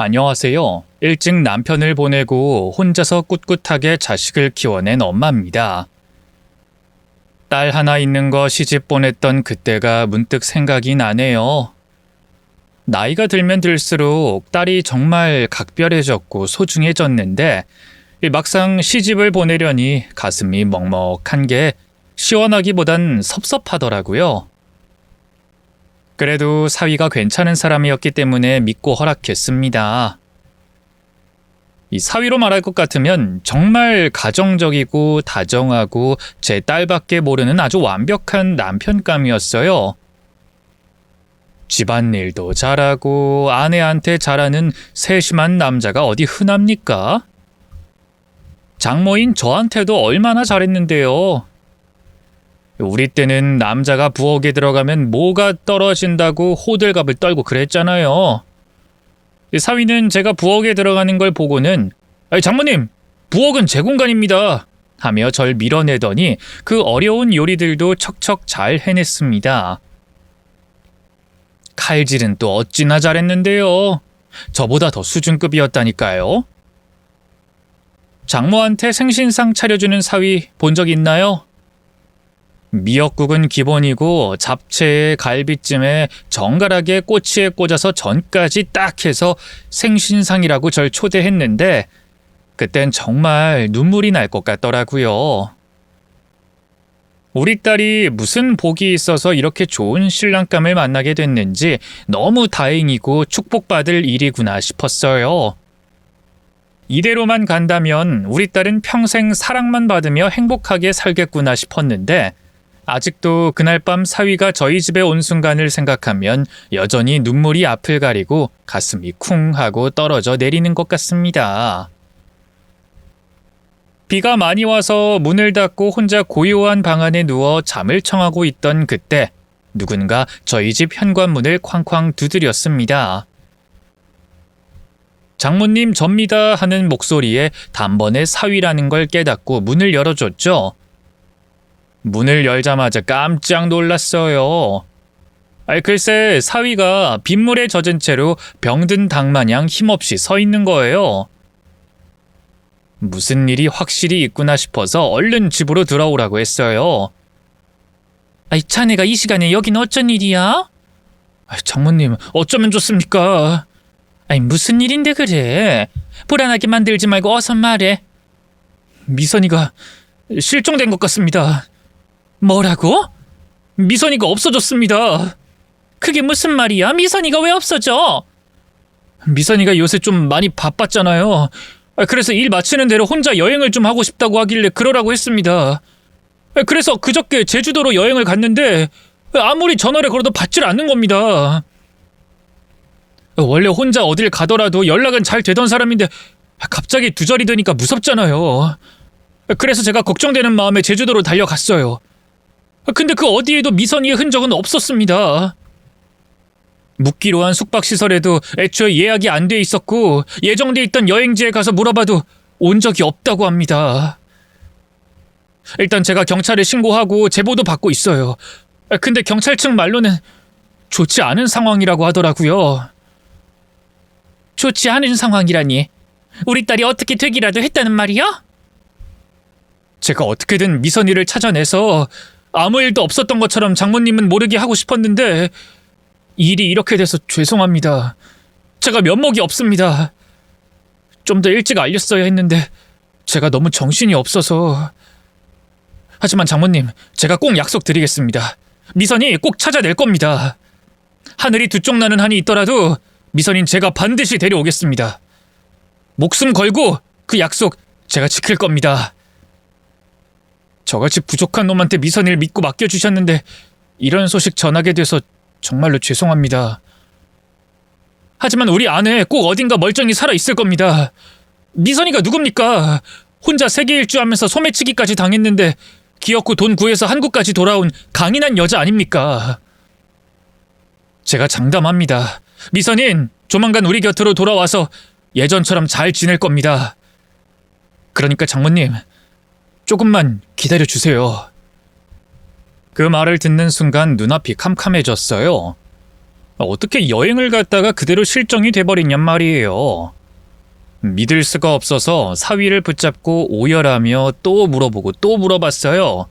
안녕하세요. 일찍 남편을 보내고 혼자서 꿋꿋하게 자식을 키워낸 엄마입니다. 딸 하나 있는 거 시집 보냈던 그때가 문득 생각이 나네요. 나이가 들면 들수록 딸이 정말 각별해졌고 소중해졌는데 막상 시집을 보내려니 가슴이 먹먹한 게 시원하기보단 섭섭하더라고요. 그래도 사위가 괜찮은 사람이었기 때문에 믿고 허락했습니다. 이 사위로 말할 것 같으면 정말 가정적이고 다정하고 제 딸밖에 모르는 아주 완벽한 남편감이었어요. 집안일도 잘하고 아내한테 잘하는 세심한 남자가 어디 흔합니까? 장모인 저한테도 얼마나 잘했는데요. 우리 때는 남자가 부엌에 들어가면 뭐가 떨어진다고 호들갑을 떨고 그랬잖아요. 사위는 제가 부엌에 들어가는 걸 보고는 장모님, 부엌은 제 공간입니다 하며 절 밀어내더니 그 어려운 요리들도 척척 잘 해냈습니다. 칼질은 또 어찌나 잘했는데요. 저보다 더 수준급이었다니까요. 장모한테 생신상 차려주는 사위 본 적 있나요? 미역국은 기본이고 잡채에 갈비찜에 정갈하게 꼬치에 꽂아서 전까지 딱 해서 생신상이라고 절 초대했는데 그땐 정말 눈물이 날 것 같더라고요. 우리 딸이 무슨 복이 있어서 이렇게 좋은 신랑감을 만나게 됐는지 너무 다행이고 축복받을 일이구나 싶었어요. 이대로만 간다면 우리 딸은 평생 사랑만 받으며 행복하게 살겠구나 싶었는데 아직도 그날 밤 사위가 저희 집에 온 순간을 생각하면 여전히 눈물이 앞을 가리고 가슴이 쿵 하고 떨어져 내리는 것 같습니다. 비가 많이 와서 문을 닫고 혼자 고요한 방 안에 누워 잠을 청하고 있던 그때 누군가 저희 집 현관문을 쾅쾅 두드렸습니다. 장모님 접니다 하는 목소리에 단번에 사위라는 걸 깨닫고 문을 열어줬죠. 문을 열자마자 깜짝 놀랐어요. 글쎄 사위가 빗물에 젖은 채로 병든 닭마냥 힘없이 서 있는 거예요. 무슨 일이 확실히 있구나 싶어서 얼른 집으로 들어오라고 했어요. 자네가 이 시간에 여긴 어쩐 일이야? 장모님 어쩌면 좋습니까? 무슨 일인데 그래? 불안하게 만들지 말고 어서 말해. 미선이가 실종된 것 같습니다. 뭐라고? 미선이가 없어졌습니다. 그게 무슨 말이야? 미선이가 왜 없어져? 미선이가 요새 좀 많이 바빴잖아요. 그래서 일 마치는 대로 혼자 여행을 좀 하고 싶다고 하길래 그러라고 했습니다. 그래서 그저께 제주도로 여행을 갔는데 아무리 전화를 걸어도 받질 않는 겁니다. 원래 혼자 어딜 가더라도 연락은 잘 되던 사람인데 갑자기 두절이 되니까 무섭잖아요. 그래서 제가 걱정되는 마음에 제주도로 달려갔어요. 근데 그 어디에도 미선이의 흔적은 없었습니다. 묵기로 한 숙박시설에도 애초에 예약이 안 돼 있었고 예정돼 있던 여행지에 가서 물어봐도 온 적이 없다고 합니다. 일단 제가 경찰에 신고하고 제보도 받고 있어요. 근데 경찰 측 말로는 좋지 않은 상황이라고 하더라고요. 좋지 않은 상황이라니? 우리 딸이 어떻게 되기라도 했다는 말이야? 제가 어떻게든 미선이를 찾아내서 아무 일도 없었던 것처럼 장모님은 모르게 하고 싶었는데 일이 이렇게 돼서 죄송합니다. 제가 면목이 없습니다. 좀 더 일찍 알렸어야 했는데 제가 너무 정신이 없어서. 하지만 장모님, 제가 꼭 약속드리겠습니다. 미선이 꼭 찾아낼 겁니다. 하늘이 두 쪽 나는 한이 있더라도 미선인 제가 반드시 데려오겠습니다. 목숨 걸고 그 약속 제가 지킬 겁니다. 저같이 부족한 놈한테 미선이를 믿고 맡겨주셨는데 이런 소식 전하게 돼서 정말로 죄송합니다. 하지만 우리 아내 꼭 어딘가 멀쩡히 살아있을 겁니다. 미선이가 누굽니까? 혼자 세계 일주하면서 소매치기까지 당했는데 기어코 돈 구해서 한국까지 돌아온 강인한 여자 아닙니까? 제가 장담합니다. 미선인 조만간 우리 곁으로 돌아와서 예전처럼 잘 지낼 겁니다. 그러니까 장모님, 조금만 기다려주세요. 그 말을 듣는 순간 눈앞이 캄캄해졌어요. 어떻게 여행을 갔다가 그대로 실종이 돼버렸냔 말이에요. 믿을 수가 없어서 사위를 붙잡고 오열하며 또 물어보고 또 물어봤어요.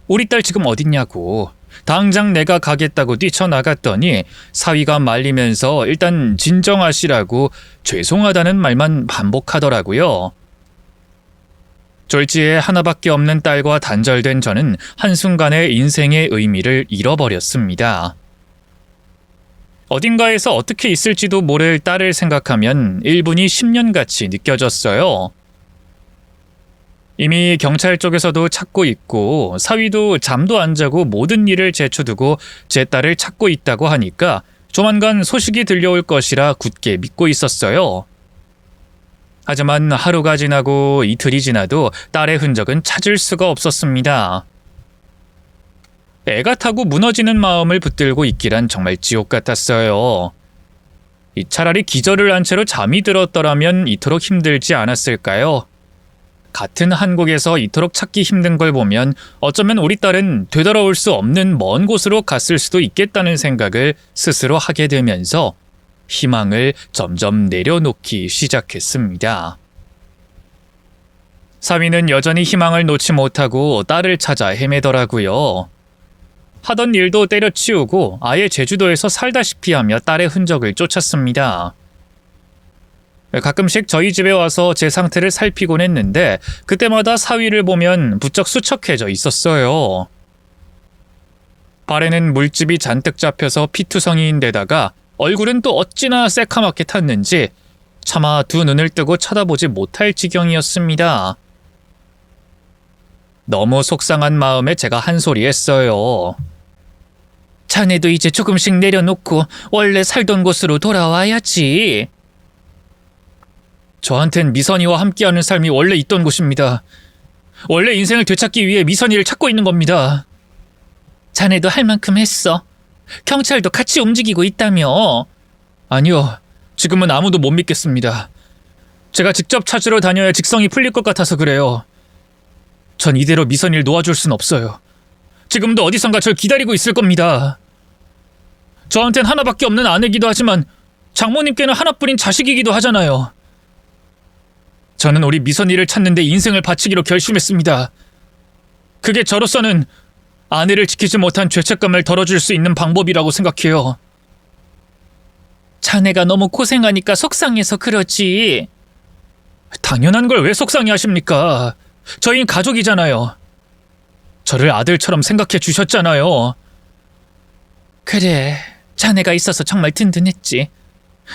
우리 딸 지금 어딨냐고. 당장 내가 가겠다고 뛰쳐나갔더니 사위가 말리면서 일단 진정하시라고 죄송하다는 말만 반복하더라고요. 졸지에 하나밖에 없는 딸과 단절된 저는 한순간에 인생의 의미를 잃어버렸습니다. 어딘가에서 어떻게 있을지도 모를 딸을 생각하면 1분이 10년같이 느껴졌어요. 이미 경찰 쪽에서도 찾고 있고 사위도 잠도 안 자고 모든 일을 제쳐두고 제 딸을 찾고 있다고 하니까 조만간 소식이 들려올 것이라 굳게 믿고 있었어요. 하지만 하루가 지나고 이틀이 지나도 딸의 흔적은 찾을 수가 없었습니다. 애가 타고 무너지는 마음을 붙들고 있기란 정말 지옥 같았어요. 차라리 기절을 한 채로 잠이 들었더라면 이토록 힘들지 않았을까요? 같은 한국에서 이토록 찾기 힘든 걸 보면 어쩌면 우리 딸은 되돌아올 수 없는 먼 곳으로 갔을 수도 있겠다는 생각을 스스로 하게 되면서 희망을 점점 내려놓기 시작했습니다. 사위는 여전히 희망을 놓지 못하고 딸을 찾아 헤매더라고요. 하던 일도 때려치우고 아예 제주도에서 살다시피 하며 딸의 흔적을 쫓았습니다. 가끔씩 저희 집에 와서 제 상태를 살피곤 했는데 그때마다 사위를 보면 부쩍 수척해져 있었어요. 발에는 물집이 잔뜩 잡혀서 피투성이인 데다가 얼굴은 또 어찌나 새카맣게 탔는지 차마 두 눈을 뜨고 쳐다보지 못할 지경이었습니다. 너무 속상한 마음에 제가 한 소리 했어요. 자네도 이제 조금씩 내려놓고 원래 살던 곳으로 돌아와야지. 저한텐 미선이와 함께하는 삶이 원래 있던 곳입니다. 원래 인생을 되찾기 위해 미선이를 찾고 있는 겁니다. 자네도 할 만큼 했어. 경찰도 같이 움직이고 있다며. 아니요. 지금은 아무도 못 믿겠습니다. 제가 직접 찾으러 다녀야 직성이 풀릴 것 같아서 그래요. 전 이대로 미선이를 놓아줄 순 없어요. 지금도 어디선가 절 기다리고 있을 겁니다. 저한텐 하나밖에 없는 아내기도 하지만 장모님께는 하나뿐인 자식이기도 하잖아요. 저는 우리 미선이를 찾는데 인생을 바치기로 결심했습니다. 그게 저로서는 아내를 지키지 못한 죄책감을 덜어줄 수 있는 방법이라고 생각해요. 자네가 너무 고생하니까 속상해서 그러지. 당연한 걸 왜 속상해 하십니까? 저희는 가족이잖아요. 저를 아들처럼 생각해 주셨잖아요. 그래, 자네가 있어서 정말 든든했지.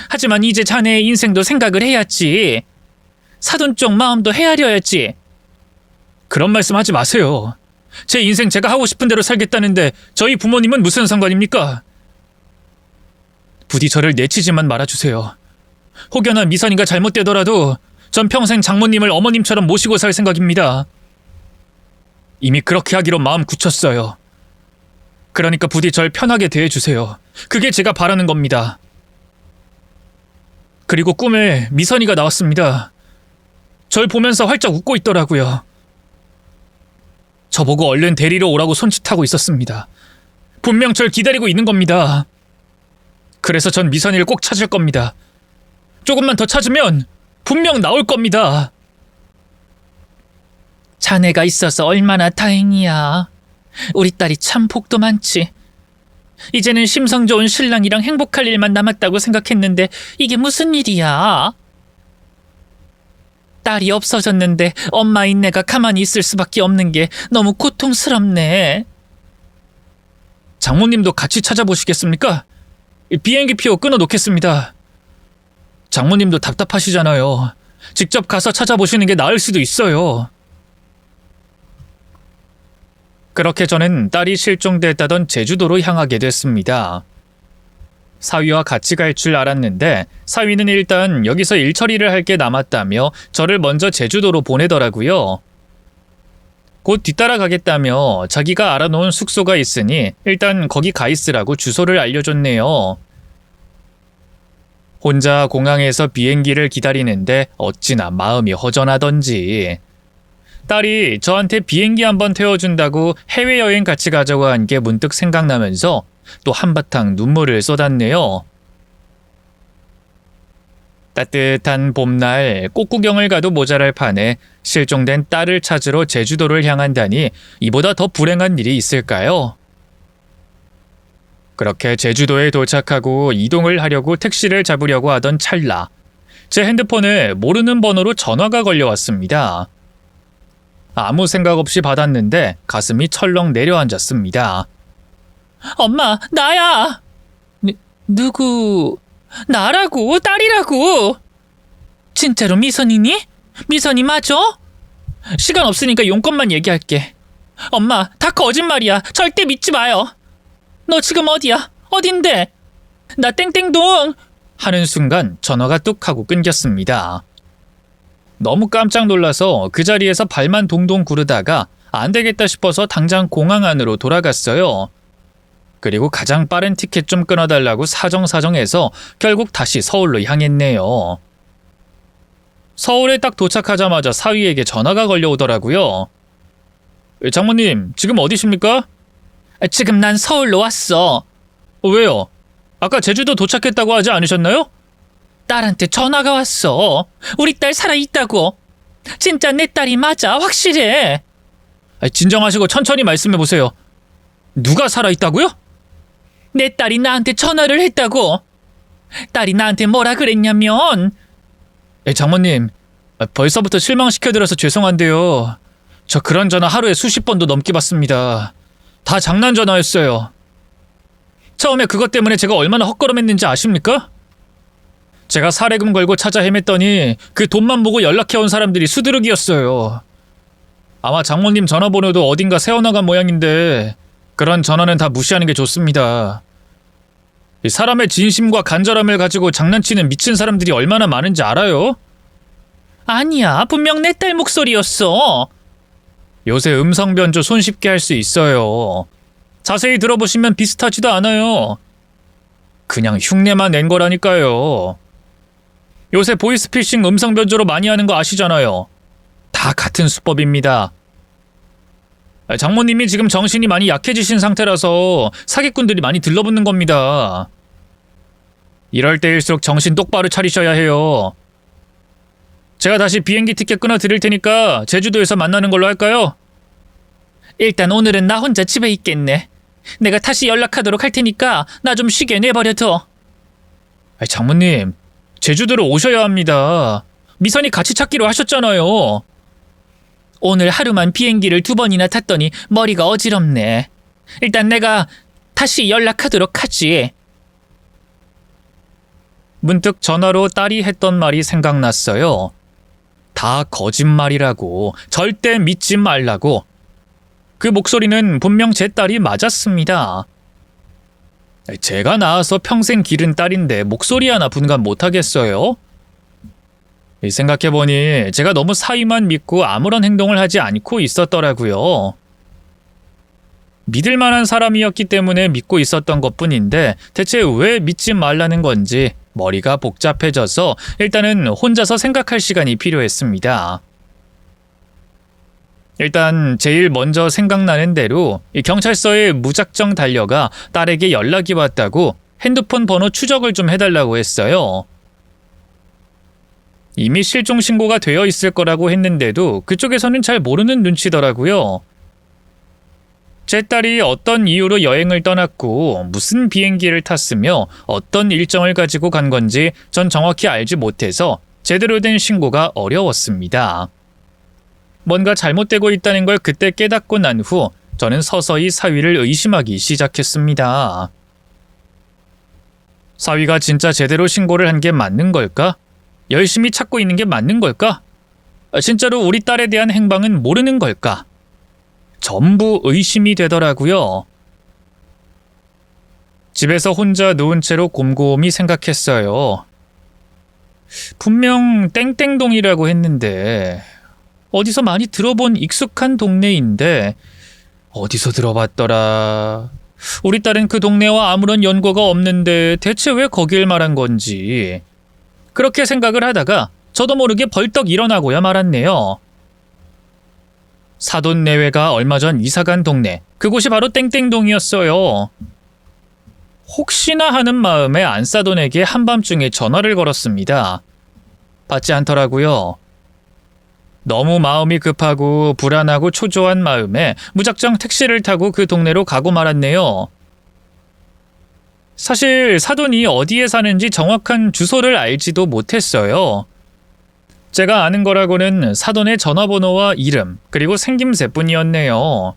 하지만 이제 자네의 인생도 생각을 해야지. 사돈 쪽 마음도 헤아려야지. 그런 말씀 하지 마세요. 제 인생 제가 하고 싶은 대로 살겠다는데 저희 부모님은 무슨 상관입니까? 부디 저를 내치지만 말아주세요. 혹여나 미선이가 잘못되더라도 전 평생 장모님을 어머님처럼 모시고 살 생각입니다. 이미 그렇게 하기로 마음 굳혔어요. 그러니까 부디 절 편하게 대해주세요. 그게 제가 바라는 겁니다. 그리고 꿈에 미선이가 나왔습니다. 절 보면서 활짝 웃고 있더라고요. 저보고 얼른 데리러 오라고 손짓하고 있었습니다. 분명 절 기다리고 있는 겁니다. 그래서 전 미선이를 꼭 찾을 겁니다. 조금만 더 찾으면 분명 나올 겁니다. 자네가 있어서 얼마나 다행이야. 우리 딸이 참 복도 많지. 이제는 심성 좋은 신랑이랑 행복할 일만 남았다고 생각했는데 이게 무슨 일이야? 딸이 없어졌는데 엄마인 내가 가만히 있을 수밖에 없는 게 너무 고통스럽네. 장모님도 같이 찾아보시겠습니까? 비행기표 끊어놓겠습니다. 장모님도 답답하시잖아요. 직접 가서 찾아보시는 게 나을 수도 있어요. 그렇게 저는 딸이 실종됐다던 제주도로 향하게 됐습니다. 사위와 같이 갈 줄 알았는데 사위는 일단 여기서 일 처리를 할 게 남았다며 저를 먼저 제주도로 보내더라고요. 곧 뒤따라가겠다며 자기가 알아놓은 숙소가 있으니 일단 거기 가 있으라고 주소를 알려줬네요. 혼자 공항에서 비행기를 기다리는데 어찌나 마음이 허전하던지. 딸이 저한테 비행기 한번 태워준다고 해외여행 같이 가자고 한 게 문득 생각나면서 또 한바탕 눈물을 쏟았네요. 따뜻한 봄날 꽃구경을 가도 모자랄 판에 실종된 딸을 찾으러 제주도를 향한다니 이보다 더 불행한 일이 있을까요? 그렇게 제주도에 도착하고 이동을 하려고 택시를 잡으려고 하던 찰나 제 핸드폰에 모르는 번호로 전화가 걸려왔습니다. 아무 생각 없이 받았는데 가슴이 철렁 내려앉았습니다. 엄마, 나야! 누구... 나라고, 딸이라고! 진짜로 미선이니? 미선이 맞아? 시간 없으니까 용건만 얘기할게. 엄마, 다 거짓말이야. 절대 믿지 마요. 너 지금 어디야? 어딘데? 나 땡땡동! 하는 순간 전화가 뚝 하고 끊겼습니다. 너무 깜짝 놀라서 그 자리에서 발만 동동 구르다가 안 되겠다 싶어서 당장 공항 안으로 돌아갔어요. 그리고 가장 빠른 티켓 좀 끊어달라고 사정사정해서 결국 다시 서울로 향했네요. 서울에 딱 도착하자마자 사위에게 전화가 걸려오더라고요. 장모님, 지금 어디십니까? 지금 난 서울로 왔어. 왜요? 아까 제주도 도착했다고 하지 않으셨나요? 딸한테 전화가 왔어. 우리 딸 살아있다고. 진짜 내 딸이 맞아, 확실해. 진정하시고 천천히 말씀해보세요. 누가 살아있다고요? 내 딸이 나한테 전화를 했다고. 딸이 나한테 뭐라 그랬냐면 장모님, 벌써부터 실망시켜드려서 죄송한데요. 저 그런 전화 하루에 수십 번도 넘게 받습니다. 다 장난 전화였어요. 처음에 그것 때문에 제가 얼마나 헛걸음했는지 아십니까? 제가 사례금 걸고 찾아 헤맸더니 그 돈만 보고 연락해온 사람들이 수두룩이었어요. 아마 장모님 전화번호도 어딘가 새어나간 모양인데 그런 전화는 다 무시하는 게 좋습니다. 사람의 진심과 간절함을 가지고 장난치는 미친 사람들이 얼마나 많은지 알아요? 아니야, 분명 내 딸 목소리였어. 요새 음성 변조 손쉽게 할 수 있어요. 자세히 들어보시면 비슷하지도 않아요. 그냥 흉내만 낸 거라니까요. 요새 보이스피싱 음성 변조로 많이 하는 거 아시잖아요. 다 같은 수법입니다. 장모님이 지금 정신이 많이 약해지신 상태라서 사기꾼들이 많이 들러붙는 겁니다. 이럴 때일수록 정신 똑바로 차리셔야 해요. 제가 다시 비행기 티켓 끊어 드릴 테니까 제주도에서 만나는 걸로 할까요? 일단 오늘은 나 혼자 집에 있겠네. 내가 다시 연락하도록 할 테니까 나 좀 쉬게 내버려둬. 장모님, 제주도로 오셔야 합니다. 미선이 같이 찾기로 하셨잖아요. 오늘 하루만 비행기를 2번이나 탔더니 머리가 어지럽네. 일단 내가 다시 연락하도록 하지. 문득 전화로 딸이 했던 말이 생각났어요. 다 거짓말이라고, 절대 믿지 말라고. 그 목소리는 분명 제 딸이 맞았습니다. 제가 낳아서 평생 기른 딸인데 목소리 하나 분간 못하겠어요? 생각해보니 제가 너무 사위만 믿고 아무런 행동을 하지 않고 있었더라고요. 믿을 만한 사람이었기 때문에 믿고 있었던 것뿐인데 대체 왜 믿지 말라는 건지 머리가 복잡해져서 일단은 혼자서 생각할 시간이 필요했습니다. 일단 제일 먼저 생각나는 대로 경찰서에 무작정 달려가 딸에게 연락이 왔다고 핸드폰 번호 추적을 좀 해달라고 했어요. 이미 실종 신고가 되어 있을 거라고 했는데도 그쪽에서는 잘 모르는 눈치더라고요. 제 딸이 어떤 이유로 여행을 떠났고 무슨 비행기를 탔으며 어떤 일정을 가지고 간 건지 전 정확히 알지 못해서 제대로 된 신고가 어려웠습니다. 뭔가 잘못되고 있다는 걸 그때 깨닫고 난 후 저는 서서히 사위를 의심하기 시작했습니다. 사위가 진짜 제대로 신고를 한 게 맞는 걸까? 열심히 찾고 있는 게 맞는 걸까? 진짜로 우리 딸에 대한 행방은 모르는 걸까? 전부 의심이 되더라고요. 집에서 혼자 누운 채로 곰곰이 생각했어요. 분명 땡땡동이라고 했는데 어디서 많이 들어본 익숙한 동네인데 어디서 들어봤더라. 우리 딸은 그 동네와 아무런 연고가 없는데 대체 왜 거길 말한 건지. 그렇게 생각을 하다가 저도 모르게 벌떡 일어나고야 말았네요. 사돈 내외가 얼마 전 이사간 동네, 그곳이 바로 땡땡동이었어요. 혹시나 하는 마음에 안사돈에게 한밤중에 전화를 걸었습니다. 받지 않더라고요. 너무 마음이 급하고 불안하고 초조한 마음에 무작정 택시를 타고 그 동네로 가고 말았네요. 사실 사돈이 어디에 사는지 정확한 주소를 알지도 못했어요. 제가 아는 거라고는 사돈의 전화번호와 이름, 그리고 생김새뿐이었네요.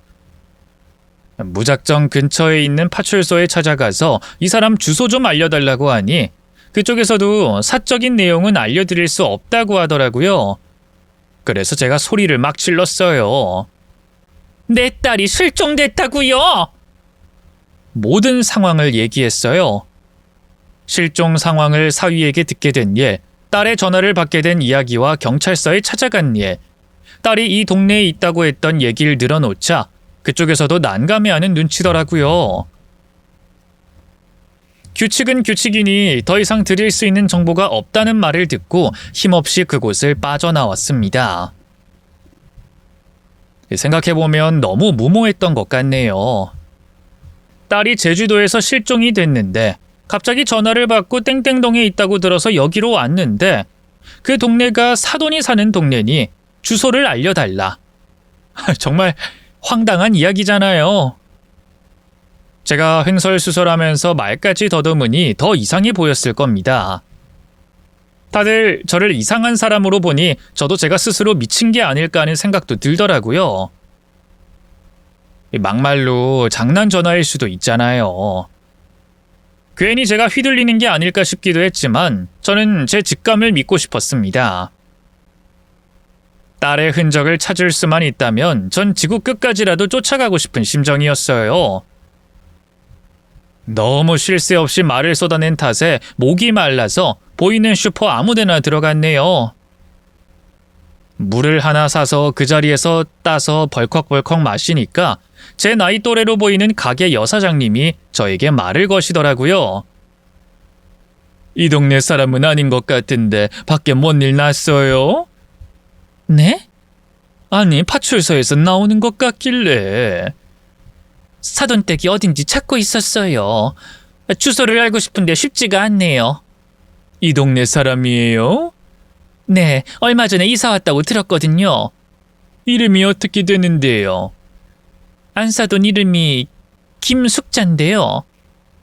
무작정 근처에 있는 파출소에 찾아가서 이 사람 주소 좀 알려달라고 하니 그쪽에서도 사적인 내용은 알려드릴 수 없다고 하더라고요. 그래서 제가 소리를 막 질렀어요. 내 딸이 실종됐다고요! 모든 상황을 얘기했어요. 실종 상황을 사위에게 듣게 된 예, 딸의 전화를 받게 된 이야기와 경찰서에 찾아간 예, 딸이 이 동네에 있다고 했던 얘기를 늘어놓자 그쪽에서도 난감해하는 눈치더라고요. 규칙은 규칙이니 더 이상 드릴 수 있는 정보가 없다는 말을 듣고 힘없이 그곳을 빠져나왔습니다. 생각해보면 너무 무모했던 것 같네요. 딸이 제주도에서 실종이 됐는데 갑자기 전화를 받고 땡땡동에 있다고 들어서 여기로 왔는데 그 동네가 사돈이 사는 동네니 주소를 알려달라. 정말 황당한 이야기잖아요. 제가 횡설수설하면서 말까지 더듬으니 더 이상해 보였을 겁니다. 다들 저를 이상한 사람으로 보니 저도 제가 스스로 미친 게 아닐까 하는 생각도 들더라고요. 막말로 장난 전화일 수도 있잖아요. 괜히 제가 휘둘리는 게 아닐까 싶기도 했지만 저는 제 직감을 믿고 싶었습니다. 딸의 흔적을 찾을 수만 있다면 전 지구 끝까지라도 쫓아가고 싶은 심정이었어요. 너무 쉴 새 없이 말을 쏟아낸 탓에 목이 말라서 보이는 슈퍼 아무데나 들어갔네요. 물을 하나 사서 그 자리에서 따서 벌컥벌컥 마시니까 제 나이 또래로 보이는 가게 여사장님이 저에게 말을 거시더라고요. 이 동네 사람은 아닌 것 같은데 밖에 뭔 일 났어요? 네? 아니 파출소에서 나오는 것 같길래. 사돈댁이 어딘지 찾고 있었어요. 주소를 알고 싶은데 쉽지가 않네요. 이 동네 사람이에요? 네, 얼마 전에 이사 왔다고 들었거든요. 이름이 어떻게 되는데요? 안사돈 이름이 김숙자인데요.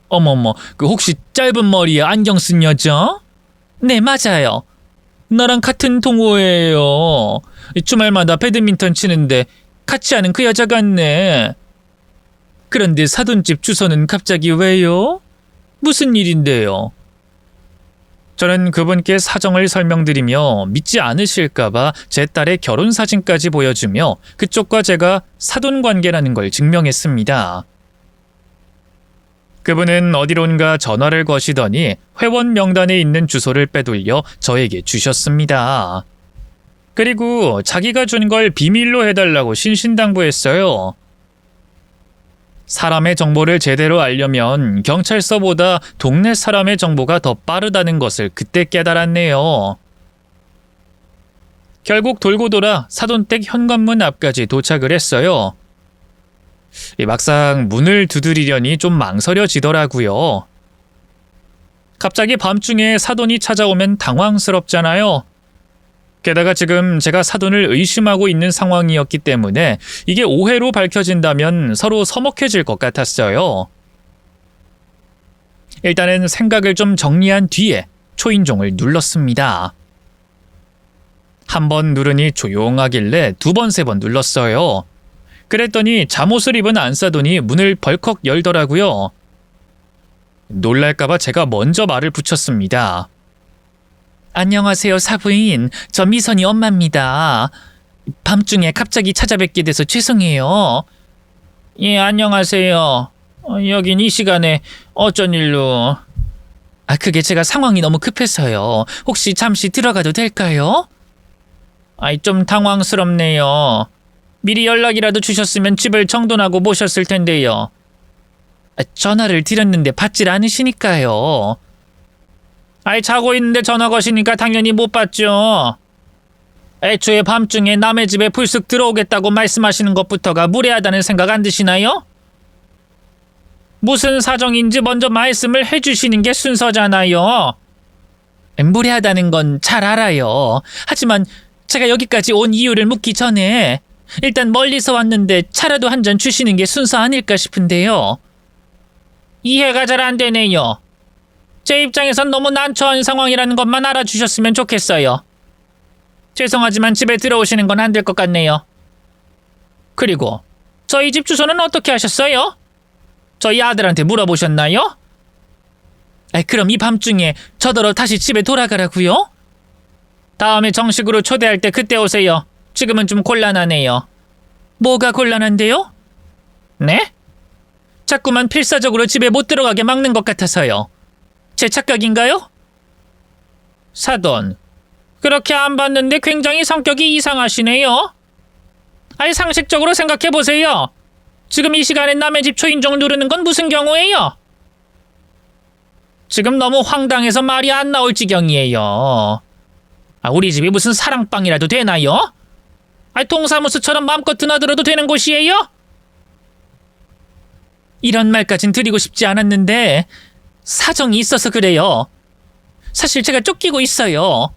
어머머, 그 혹시 짧은 머리에 안경 쓴 여자? 네, 맞아요. 나랑 같은 동호회예요. 주말마다 배드민턴 치는데 같이 하는 그 여자 같네. 그런데 사돈집 주소는 갑자기 왜요? 무슨 일인데요? 저는 그분께 사정을 설명드리며 믿지 않으실까봐 제 딸의 결혼 사진까지 보여주며 그쪽과 제가 사돈 관계라는 걸 증명했습니다. 그분은 어디론가 전화를 거시더니 회원 명단에 있는 주소를 빼돌려 저에게 주셨습니다. 그리고 자기가 준 걸 비밀로 해달라고 신신당부했어요. 사람의 정보를 제대로 알려면 경찰서보다 동네 사람의 정보가 더 빠르다는 것을 그때 깨달았네요. 결국 돌고 돌아 사돈댁 현관문 앞까지 도착을 했어요. 막상 문을 두드리려니 좀 망설여지더라고요. 갑자기 밤중에 사돈이 찾아오면 당황스럽잖아요. 게다가 지금 제가 사돈을 의심하고 있는 상황이었기 때문에 이게 오해로 밝혀진다면 서로 서먹해질 것 같았어요. 일단은 생각을 좀 정리한 뒤에 초인종을 눌렀습니다. 한 번 누르니 조용하길래 두 번, 세 번 눌렀어요. 그랬더니 잠옷을 입은 안사돈이 문을 벌컥 열더라고요. 놀랄까봐 제가 먼저 말을 붙였습니다. 안녕하세요, 사부인. 저 미선이 엄마입니다. 밤중에 갑자기 찾아뵙게 돼서 죄송해요. 예, 안녕하세요. 여긴 이 시간에 어쩐 일로? 그게 제가 상황이 너무 급해서요. 혹시 잠시 들어가도 될까요? 좀 당황스럽네요. 미리 연락이라도 주셨으면 집을 정돈하고 모셨을 텐데요. 전화를 드렸는데 받질 않으시니까요. 자고 있는데 전화 거시니까 당연히 못 받죠. 애초에 밤중에 남의 집에 불쑥 들어오겠다고 말씀하시는 것부터가 무례하다는 생각 안 드시나요? 무슨 사정인지 먼저 말씀을 해주시는 게 순서잖아요. 무례하다는 건 잘 알아요. 하지만 제가 여기까지 온 이유를 묻기 전에 일단 멀리서 왔는데 차라도 한 잔 주시는 게 순서 아닐까 싶은데요. 이해가 잘 안 되네요. 제 입장에선 너무 난처한 상황이라는 것만 알아주셨으면 좋겠어요. 죄송하지만 집에 들어오시는 건 안 될 것 같네요. 그리고 저희 집 주소는 어떻게 하셨어요? 저희 아들한테 물어보셨나요? 그럼 이 밤중에 저더러 다시 집에 돌아가라고요? 다음에 정식으로 초대할 때 그때 오세요. 지금은 좀 곤란하네요. 뭐가 곤란한데요? 네? 자꾸만 필사적으로 집에 못 들어가게 막는 것 같아서요. 제 착각인가요? 사돈, 그렇게 안 봤는데 굉장히 성격이 이상하시네요. 상식적으로 생각해보세요. 지금 이 시간에 남의 집 초인종 누르는 건 무슨 경우예요? 지금 너무 황당해서 말이 안 나올 지경이에요. 우리 집이 무슨 사랑방이라도 되나요? 동사무소처럼 마음껏 드나들어도 되는 곳이에요? 이런 말까진 드리고 싶지 않았는데 사정이 있어서 그래요. 사실 제가 쫓기고 있어요.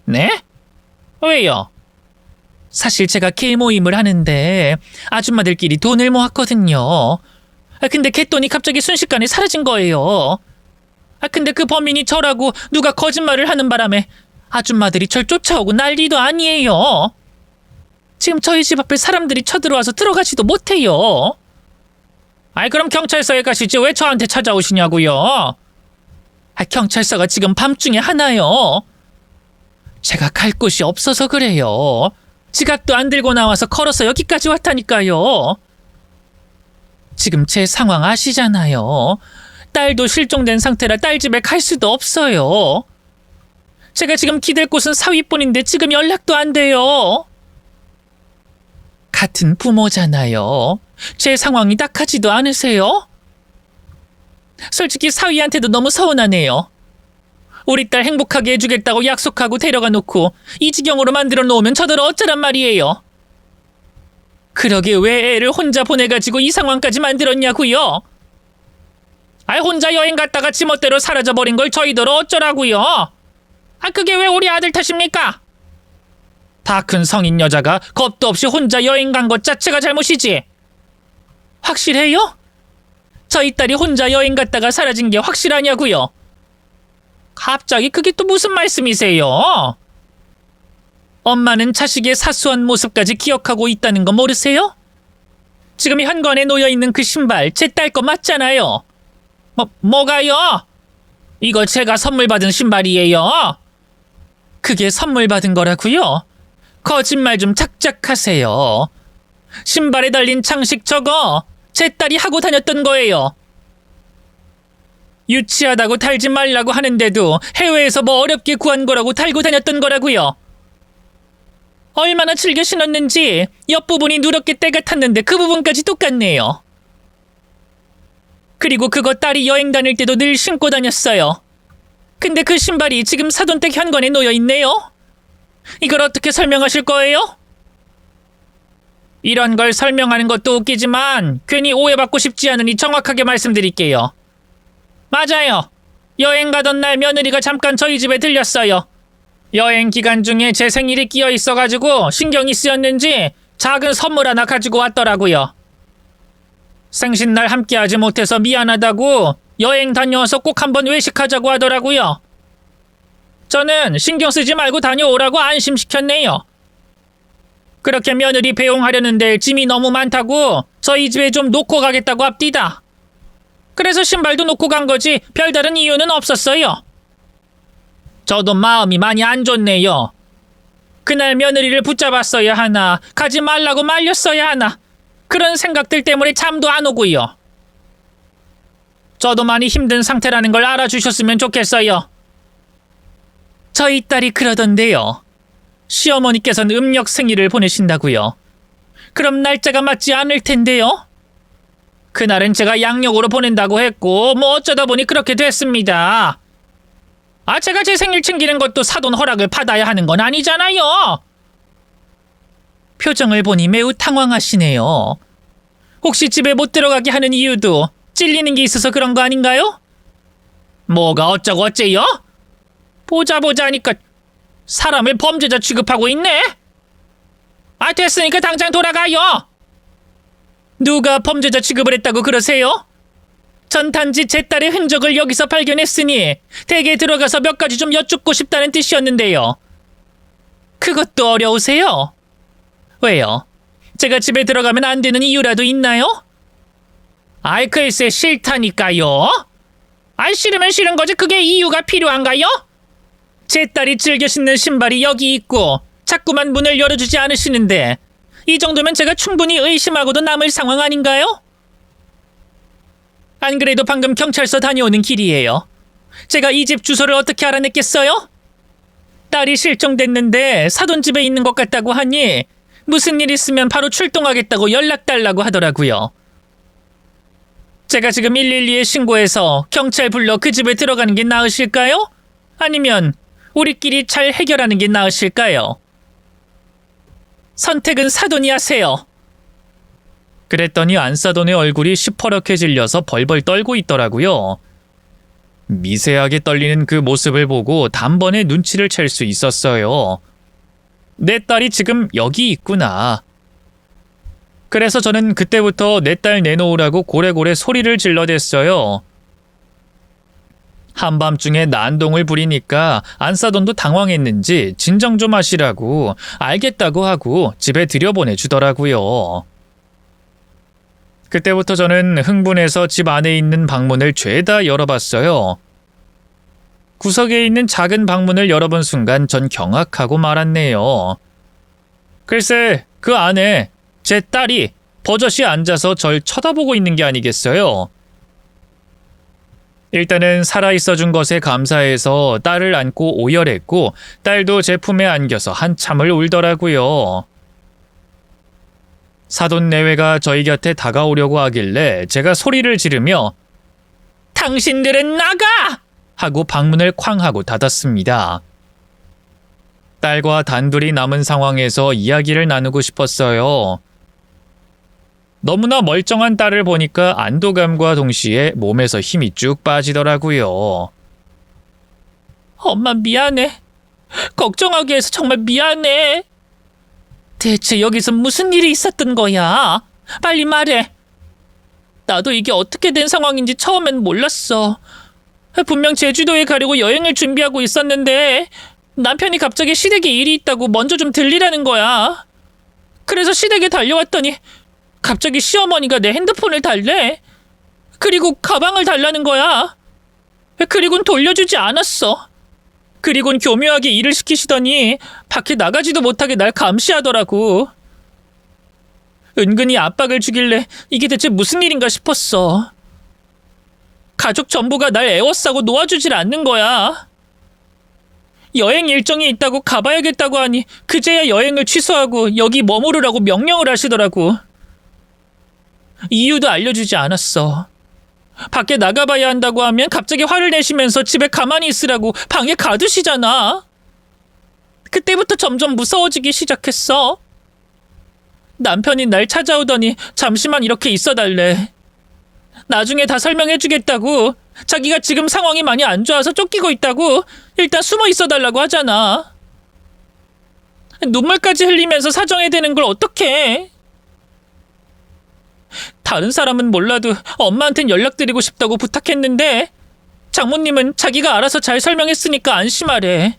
네? 왜요? 사실 제가 개 모임을 하는데 아줌마들끼리 돈을 모았거든요. 근데 갯돈이 갑자기 순식간에 사라진 거예요. 근데 그 범인이 저라고 누가 거짓말을 하는 바람에 아줌마들이 절 쫓아오고 난리도 아니에요. 지금 저희 집 앞에 사람들이 쳐들어와서 들어가지도 못해요. 그럼 경찰서에 가시지 왜 저한테 찾아오시냐고요? 경찰서가 지금 밤중에 하나요. 제가 갈 곳이 없어서 그래요. 지갑도 안 들고 나와서 걸어서 여기까지 왔다니까요. 지금 제 상황 아시잖아요. 딸도 실종된 상태라 딸 집에 갈 수도 없어요. 제가 지금 기댈 곳은 사위뿐인데 지금 연락도 안 돼요. 같은 부모잖아요. 제 상황이 딱하지도 않으세요? 솔직히 사위한테도 너무 서운하네요. 우리 딸 행복하게 해주겠다고 약속하고 데려가 놓고 이 지경으로 만들어 놓으면 저더러 어쩌란 말이에요. 그러게 왜 애를 혼자 보내가지고 이 상황까지 만들었냐고요? 혼자 여행 갔다가 지멋대로 사라져버린 걸 저희더러 어쩌라고요? 그게 왜 우리 아들 탓입니까? 다 큰 성인 여자가 겁도 없이 혼자 여행 간 것 자체가 잘못이지. 확실해요? 저희 딸이 혼자 여행 갔다가 사라진 게 확실하냐고요? 갑자기 그게 또 무슨 말씀이세요? 엄마는 자식의 사소한 모습까지 기억하고 있다는 거 모르세요? 지금 현관에 놓여있는 그 신발 제 딸 거 맞잖아요. 뭐가요? 이거 제가 선물 받은 신발이에요. 그게 선물 받은 거라고요? 거짓말 좀 작작 하세요. 신발에 달린 장식 저거 제 딸이 하고 다녔던 거예요. 유치하다고 달지 말라고 하는데도 해외에서 뭐 어렵게 구한 거라고 달고 다녔던 거라고요. 얼마나 즐겨 신었는지 옆부분이 누렇게 때가 탔는데 그 부분까지 똑같네요. 그리고 그거 딸이 여행 다닐 때도 늘 신고 다녔어요. 근데 그 신발이 지금 사돈댁 현관에 놓여 있네요. 이걸 어떻게 설명하실 거예요? 이런 걸 설명하는 것도 웃기지만 괜히 오해받고 싶지 않으니 정확하게 말씀드릴게요. 맞아요. 여행 가던 날 며느리가 잠깐 저희 집에 들렸어요. 여행 기간 중에 제 생일이 끼어 있어가지고 신경이 쓰였는지 작은 선물 하나 가지고 왔더라고요. 생신날 함께하지 못해서 미안하다고 여행 다녀와서 꼭 한번 외식하자고 하더라고요. 저는 신경 쓰지 말고 다녀오라고 안심시켰네요. 그렇게 며느리 배웅하려는데 짐이 너무 많다고 저희 집에 좀 놓고 가겠다고 합디다. 그래서 신발도 놓고 간 거지 별다른 이유는 없었어요. 저도 마음이 많이 안 좋네요. 그날 며느리를 붙잡았어야 하나, 가지 말라고 말렸어야 하나, 그런 생각들 때문에 잠도 안 오고요. 저도 많이 힘든 상태라는 걸 알아주셨으면 좋겠어요. 저희 딸이 그러던데요. 시어머니께서는 음력 생일을 보내신다고요. 그럼 날짜가 맞지 않을 텐데요. 그날은 제가 양력으로 보낸다고 했고 뭐 어쩌다 보니 그렇게 됐습니다. 제가 제 생일 챙기는 것도 사돈 허락을 받아야 하는 건 아니잖아요. 표정을 보니 매우 당황하시네요. 혹시 집에 못 들어가게 하는 이유도 찔리는 게 있어서 그런 거 아닌가요? 뭐가 어쩌고 어째요? 보자 하니까 사람을 범죄자 취급하고 있네? 아, 됐으니까 당장 돌아가요! 누가 범죄자 취급을 했다고 그러세요? 전 단지 제 딸의 흔적을 여기서 발견했으니 댁에 들어가서 몇 가지 좀 여쭙고 싶다는 뜻이었는데요. 그것도 어려우세요? 왜요? 제가 집에 들어가면 안 되는 이유라도 있나요? 아이, 글쎄 싫다니까요. 아이, 싫으면 싫은 거지 그게 이유가 필요한가요? 제 딸이 즐겨 신는 신발이 여기 있고 자꾸만 문을 열어주지 않으시는데 이 정도면 제가 충분히 의심하고도 남을 상황 아닌가요? 안 그래도 방금 경찰서 다녀오는 길이에요. 제가 이 집 주소를 어떻게 알아냈겠어요? 딸이 실종됐는데 사돈집에 있는 것 같다고 하니 무슨 일 있으면 바로 출동하겠다고 연락 달라고 하더라고요. 제가 지금 112에 신고해서 경찰 불러 그 집에 들어가는 게 나으실까요? 아니면 우리끼리 잘 해결하는 게 나으실까요? 선택은 사돈이 하세요. 그랬더니 안사돈의 얼굴이 시퍼렇게 질려서 벌벌 떨고 있더라고요. 미세하게 떨리는 그 모습을 보고 단번에 눈치를 챌 수 있었어요. 내 딸이 지금 여기 있구나. 그래서 저는 그때부터 내 딸 내놓으라고 고래고래 소리를 질러댔어요. 한밤중에 난동을 부리니까 안사돈도 당황했는지 진정 좀 하시라고 알겠다고 하고 집에 들여보내주더라고요. 그때부터 저는 흥분해서 집 안에 있는 방문을 죄다 열어봤어요. 구석에 있는 작은 방문을 열어본 순간 전 경악하고 말았네요. 글쎄, 그 안에 제 딸이 버젓이 앉아서 절 쳐다보고 있는 게 아니겠어요? 일단은 살아있어 준 것에 감사해서 딸을 안고 오열했고 딸도 제 품에 안겨서 한참을 울더라고요. 사돈 내외가 저희 곁에 다가오려고 하길래 제가 소리를 지르며 당신들은 나가! 하고 방문을 쾅 하고 닫았습니다. 딸과 단둘이 남은 상황에서 이야기를 나누고 싶었어요. 너무나 멀쩡한 딸을 보니까 안도감과 동시에 몸에서 힘이 쭉 빠지더라고요. 엄마 미안해. 걱정하게 해서 정말 미안해. 대체 여기서 무슨 일이 있었던 거야? 빨리 말해. 나도 이게 어떻게 된 상황인지 처음엔 몰랐어. 분명 제주도에 가려고 여행을 준비하고 있었는데 남편이 갑자기 시댁에 일이 있다고 먼저 좀 들리라는 거야. 그래서 시댁에 달려왔더니 갑자기 시어머니가 내 핸드폰을 달래. 그리고 가방을 달라는 거야. 그리곤 돌려주지 않았어. 그리곤 교묘하게 일을 시키시더니 밖에 나가지도 못하게 날 감시하더라고. 은근히 압박을 주길래 이게 대체 무슨 일인가 싶었어. 가족 전부가 날 애워싸고 놓아주질 않는 거야. 여행 일정이 있다고 가봐야겠다고 하니 그제야 여행을 취소하고 여기 머무르라고 명령을 하시더라고. 이유도 알려주지 않았어. 밖에 나가봐야 한다고 하면 갑자기 화를 내시면서 집에 가만히 있으라고 방에 가두시잖아. 그때부터 점점 무서워지기 시작했어. 남편이 날 찾아오더니 잠시만 이렇게 있어달래. 나중에 다 설명해주겠다고. 자기가 지금 상황이 많이 안 좋아서 쫓기고 있다고 일단 숨어 있어달라고 하잖아. 눈물까지 흘리면서 사정해대는 걸 어떡해. 다른 사람은 몰라도 엄마한텐 연락드리고 싶다고 부탁했는데 장모님은 자기가 알아서 잘 설명했으니까 안심하래.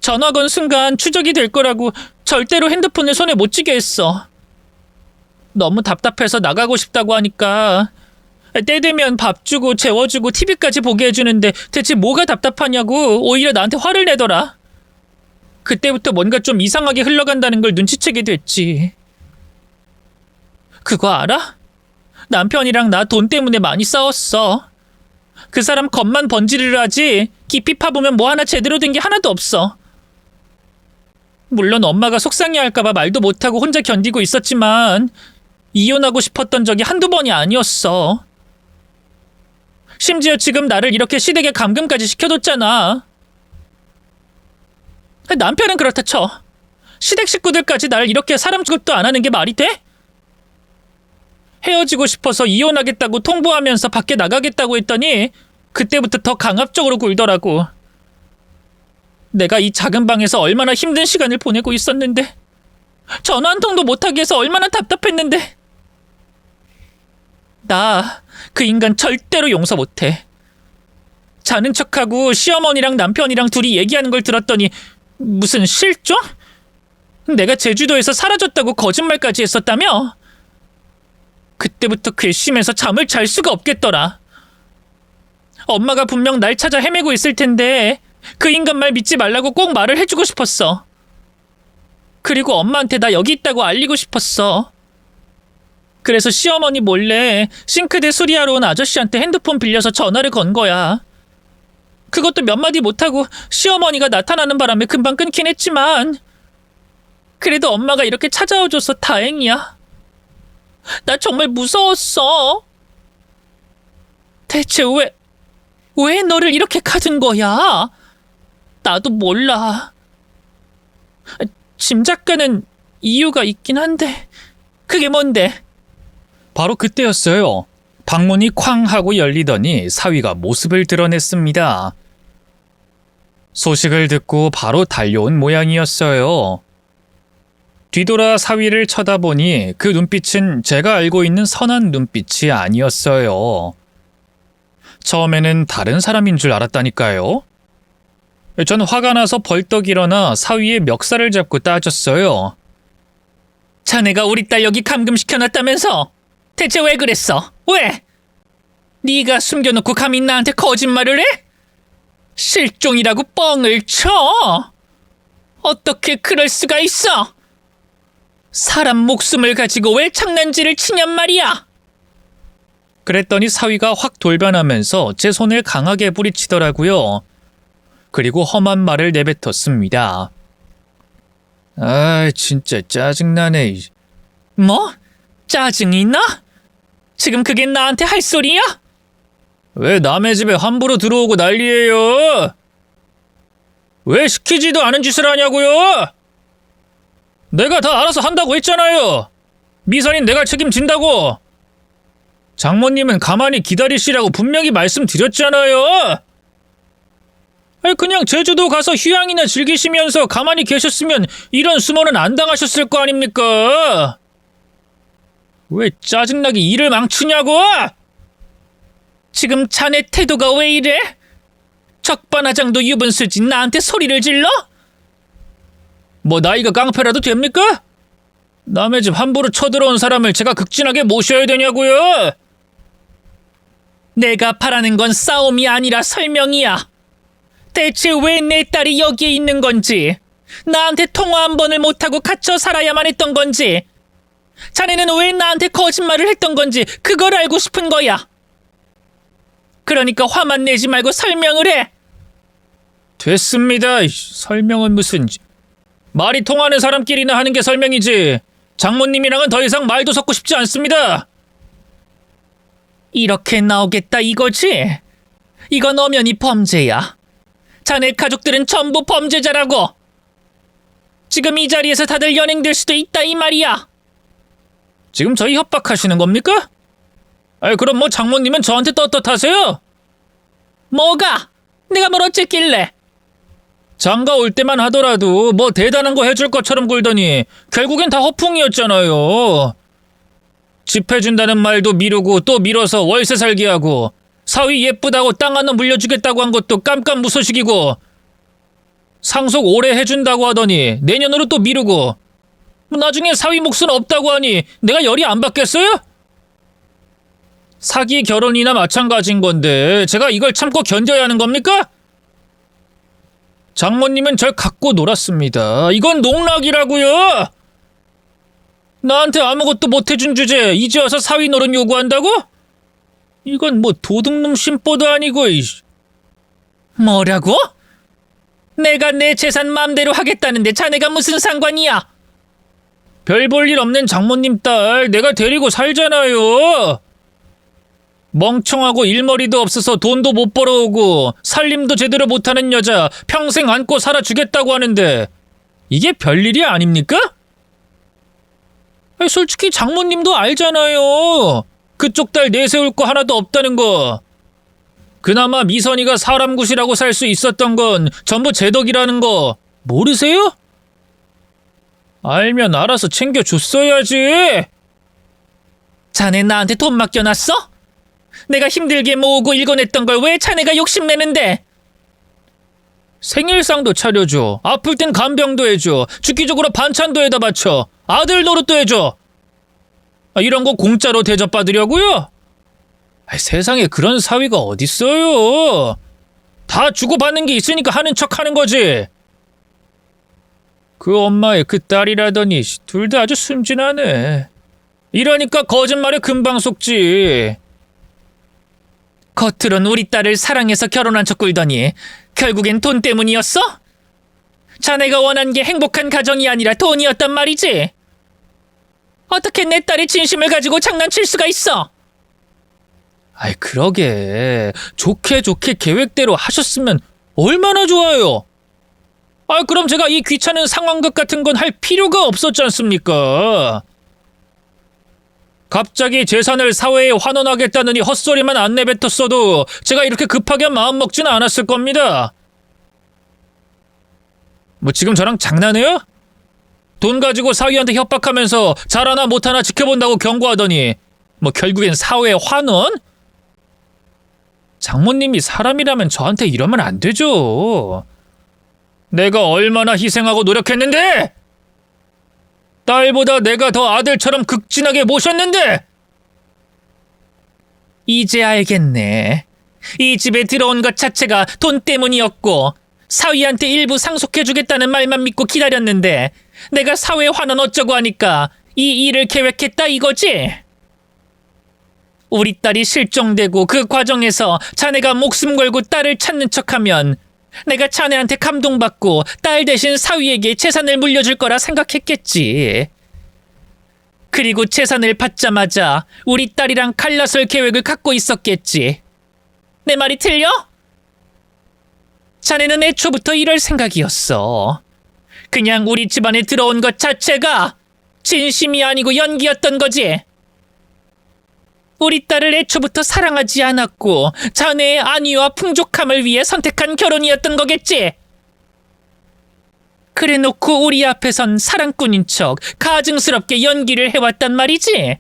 전화 건 순간 추적이 될 거라고 절대로 핸드폰을 손에 못 쥐게 했어. 너무 답답해서 나가고 싶다고 하니까 때 되면 밥 주고 재워주고 TV까지 보게 해주는데 대체 뭐가 답답하냐고 오히려 나한테 화를 내더라. 그때부터 뭔가 좀 이상하게 흘러간다는 걸 눈치채게 됐지. 그거 알아? 남편이랑 나 돈 때문에 많이 싸웠어. 그 사람 겉만 번지르르 하지 깊이 파보면 뭐 하나 제대로 된 게 하나도 없어. 물론 엄마가 속상해할까봐 말도 못하고 혼자 견디고 있었지만 이혼하고 싶었던 적이 한두 번이 아니었어. 심지어 지금 나를 이렇게 시댁에 감금까지 시켜뒀잖아. 남편은 그렇다 쳐. 시댁 식구들까지 날 이렇게 사람 취급도 안 하는 게 말이 돼? 헤어지고 싶어서 이혼하겠다고 통보하면서 밖에 나가겠다고 했더니 그때부터 더 강압적으로 굴더라고. 내가 이 작은 방에서 얼마나 힘든 시간을 보내고 있었는데, 전화 한 통도 못하게 해서 얼마나 답답했는데. 나 그 인간 절대로 용서 못해. 자는 척하고 시어머니랑 남편이랑 둘이 얘기하는 걸 들었더니 무슨 실종? 내가 제주도에서 사라졌다고 거짓말까지 했었다며? 그때부터 괘씸해서 잠을 잘 수가 없겠더라. 엄마가 분명 날 찾아 헤매고 있을 텐데 그 인간 말 믿지 말라고 꼭 말을 해주고 싶었어. 그리고 엄마한테 나 여기 있다고 알리고 싶었어. 그래서 시어머니 몰래 싱크대 수리하러 온 아저씨한테 핸드폰 빌려서 전화를 건 거야. 그것도 몇 마디 못하고 시어머니가 나타나는 바람에 금방 끊긴 했지만 그래도 엄마가 이렇게 찾아와줘서 다행이야. 나 정말 무서웠어. 대체 왜 너를 이렇게 가둔 거야? 나도 몰라. 짐작가는 이유가 있긴 한데 그게 뭔데? 바로 그때였어요. 방문이 쾅 하고 열리더니 사위가 모습을 드러냈습니다. 소식을 듣고 바로 달려온 모양이었어요. 뒤돌아 사위를 쳐다보니 그 눈빛은 제가 알고 있는 선한 눈빛이 아니었어요. 처음에는 다른 사람인 줄 알았다니까요. 전 화가 나서 벌떡 일어나 사위의 멱살을 잡고 따졌어요. 자네가 우리 딸 여기 감금시켜놨다면서? 대체 왜 그랬어? 왜? 네가 숨겨놓고 감히 나한테 거짓말을 해? 실종이라고 뻥을 쳐? 어떻게 그럴 수가 있어? 사람 목숨을 가지고 왜 장난질을 치냔 말이야? 그랬더니 사위가 확 돌변하면서 제 손을 강하게 뿌리치더라고요. 그리고 험한 말을 내뱉었습니다. 아, 진짜 짜증나네. 뭐? 짜증이 나? 지금 그게 나한테 할 소리야? 왜 남의 집에 함부로 들어오고 난리예요? 왜 시키지도 않은 짓을 하냐고요? 내가 다 알아서 한다고 했잖아요. 미선인 내가 책임진다고. 장모님은 가만히 기다리시라고 분명히 말씀드렸잖아요. 아니 그냥 제주도 가서 휴양이나 즐기시면서 가만히 계셨으면 이런 수모는 안 당하셨을 거 아닙니까? 왜 짜증나게 일을 망치냐고? 지금 자네 태도가 왜 이래? 적반하장도 유분수지 나한테 소리를 질러? 뭐 나이가 깡패라도 됩니까? 남의 집 함부로 쳐들어온 사람을 제가 극진하게 모셔야 되냐고요? 내가 바라는 건 싸움이 아니라 설명이야. 대체 왜 내 딸이 여기에 있는 건지, 나한테 통화 한 번을 못하고 갇혀 살아야만 했던 건지, 자네는 왜 나한테 거짓말을 했던 건지 그걸 알고 싶은 거야. 그러니까 화만 내지 말고 설명을 해. 됐습니다. 설명은 무슨... 말이 통하는 사람끼리나 하는 게 설명이지. 장모님이랑은 더 이상 말도 섞고 싶지 않습니다. 이렇게 나오겠다 이거지? 이건 엄연히 범죄야. 자네 가족들은 전부 범죄자라고. 지금 이 자리에서 다들 연행될 수도 있다 이 말이야. 지금 저희 협박하시는 겁니까? 아이 그럼 뭐 장모님은 저한테 떳떳하세요? 뭐가? 내가 뭘 어쨌길래? 장가 올 때만 하더라도 뭐 대단한 거 해줄 것처럼 굴더니 결국엔 다 허풍이었잖아요. 집 해준다는 말도 미루고 또 미뤄서 월세 살게 하고, 사위 예쁘다고 땅 하나 물려주겠다고 한 것도 깜깜무소식이고, 상속 오래 해준다고 하더니 내년으로 또 미루고, 나중에 사위 몫은 없다고 하니 내가 열이 안 받겠어요? 사기 결혼이나 마찬가지인 건데 제가 이걸 참고 견뎌야 하는 겁니까? 장모님은 절 갖고 놀았습니다. 이건 농락이라고요. 나한테 아무것도 못해준 주제에 이제 와서 사위 노릇 요구한다고? 이건 뭐 도둑놈 심보도 아니고. 뭐라고? 내가 내 재산 맘대로 하겠다는데 자네가 무슨 상관이야? 별 볼 일 없는 장모님 딸 내가 데리고 살잖아요. 멍청하고 일머리도 없어서 돈도 못 벌어오고 살림도 제대로 못하는 여자 평생 안고 살아주겠다고 하는데 이게 별일이 아닙니까? 아니, 솔직히 장모님도 알잖아요. 그쪽 딸 내세울 거 하나도 없다는 거. 그나마 미선이가 사람 굿이라고 살 수 있었던 건 전부 제 덕이라는 거 모르세요? 알면 알아서 챙겨줬어야지. 자네 나한테 돈 맡겨놨어? 내가 힘들게 모으고 일궈냈던 걸 왜 자네가 욕심내는데? 생일상도 차려줘. 아플 땐 간병도 해줘. 주기적으로 반찬도 해다 바쳐. 아들 노릇도 해줘. 이런 거 공짜로 대접받으려고요? 세상에 그런 사위가 어딨어요. 다 주고받는 게 있으니까 하는 척 하는 거지. 그 엄마의 그 딸이라더니 둘 다 아주 순진하네. 이러니까 거짓말에 금방 속지. 겉으론 우리 딸을 사랑해서 결혼한 척 굴더니 결국엔 돈 때문이었어? 자네가 원한 게 행복한 가정이 아니라 돈이었단 말이지. 어떻게 내 딸의 진심을 가지고 장난칠 수가 있어? 아이, 그러게. 좋게 계획대로 하셨으면 얼마나 좋아요. 그럼 제가 이 귀찮은 상황극 같은 건 할 필요가 없었지 않습니까? 갑자기 재산을 사회에 환원하겠다느니 헛소리만 안 내뱉었어도 제가 이렇게 급하게 마음먹지는 않았을 겁니다. 뭐 지금 저랑 장난해요? 돈 가지고 사위한테 협박하면서 잘하나 못하나 지켜본다고 경고하더니 뭐 결국엔 사회 환원? 장모님이 사람이라면 저한테 이러면 안 되죠. 내가 얼마나 희생하고 노력했는데! 딸보다 내가 더 아들처럼 극진하게 모셨는데! 이제 알겠네. 이 집에 들어온 것 자체가 돈 때문이었고 사위한테 일부 상속해주겠다는 말만 믿고 기다렸는데 내가 사회 환원 어쩌고 하니까 이 일을 계획했다 이거지? 우리 딸이 실종되고 그 과정에서 자네가 목숨 걸고 딸을 찾는 척하면 내가 자네한테 감동받고 딸 대신 사위에게 재산을 물려줄 거라 생각했겠지. 그리고 재산을 받자마자 우리 딸이랑 갈라설 계획을 갖고 있었겠지. 내 말이 틀려? 자네는 애초부터 이럴 생각이었어. 그냥 우리 집안에 들어온 것 자체가 진심이 아니고 연기였던 거지. 우리 딸을 애초부터 사랑하지 않았고 자네의 안위와 풍족함을 위해 선택한 결혼이었던 거겠지. 그래놓고 우리 앞에선 사랑꾼인 척 가증스럽게 연기를 해왔단 말이지.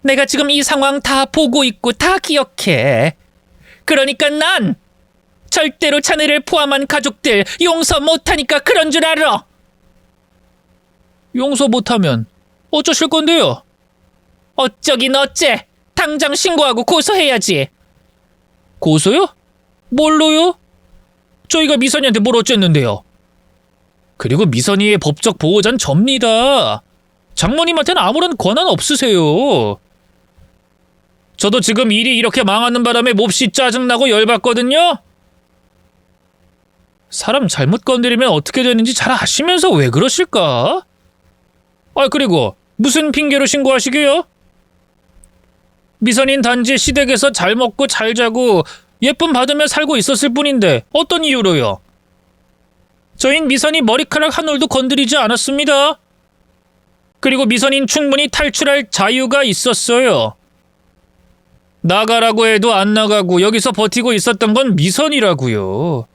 내가 지금 이 상황 다 보고 있고 다 기억해. 그러니까 난 절대로 자네를 포함한 가족들 용서 못하니까 그런 줄 알아. 용서 못하면 어쩌실 건데요? 어쩌긴 어째. 당장 신고하고 고소해야지. 고소요? 뭘로요? 저희가 미선이한테 뭘 어쨌는데요? 그리고 미선이의 법적 보호자는 접니다. 장모님한테는 아무런 권한 없으세요. 저도 지금 일이 이렇게 망하는 바람에 몹시 짜증나고 열받거든요. 사람 잘못 건드리면 어떻게 되는지 잘 아시면서 왜 그러실까? 그리고 무슨 핑계로 신고하시게요? 미선인 단지 시댁에서 잘 먹고 잘 자고 예쁨 받으며 살고 있었을 뿐인데 어떤 이유로요? 저흰 미선이 머리카락 한 올도 건드리지 않았습니다. 그리고 미선인 충분히 탈출할 자유가 있었어요. 나가라고 해도 안 나가고 여기서 버티고 있었던 건 미선이라고요.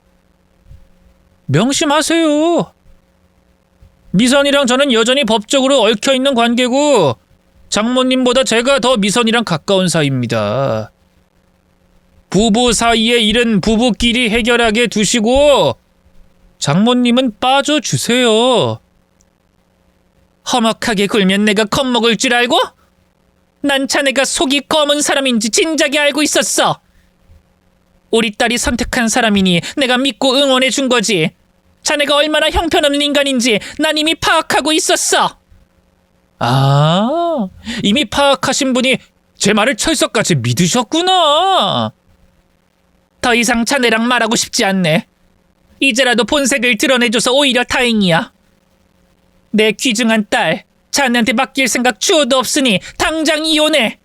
명심하세요. 미선이랑 저는 여전히 법적으로 얽혀있는 관계고 장모님보다 제가 더 미선이랑 가까운 사이입니다. 부부 사이의 일은 부부끼리 해결하게 두시고 장모님은 빠져주세요. 험악하게 굴면 내가 겁먹을 줄 알고? 난 자네가 속이 검은 사람인지 진작에 알고 있었어. 우리 딸이 선택한 사람이니 내가 믿고 응원해 준 거지. 자네가 얼마나 형편없는 인간인지 난 이미 파악하고 있었어. 이미 파악하신 분이 제 말을 철석같이 믿으셨구나. 더 이상 자네랑 말하고 싶지 않네. 이제라도 본색을 드러내줘서 오히려 다행이야. 내 귀중한 딸, 자네한테 맡길 생각 추호도 없으니 당장 이혼해.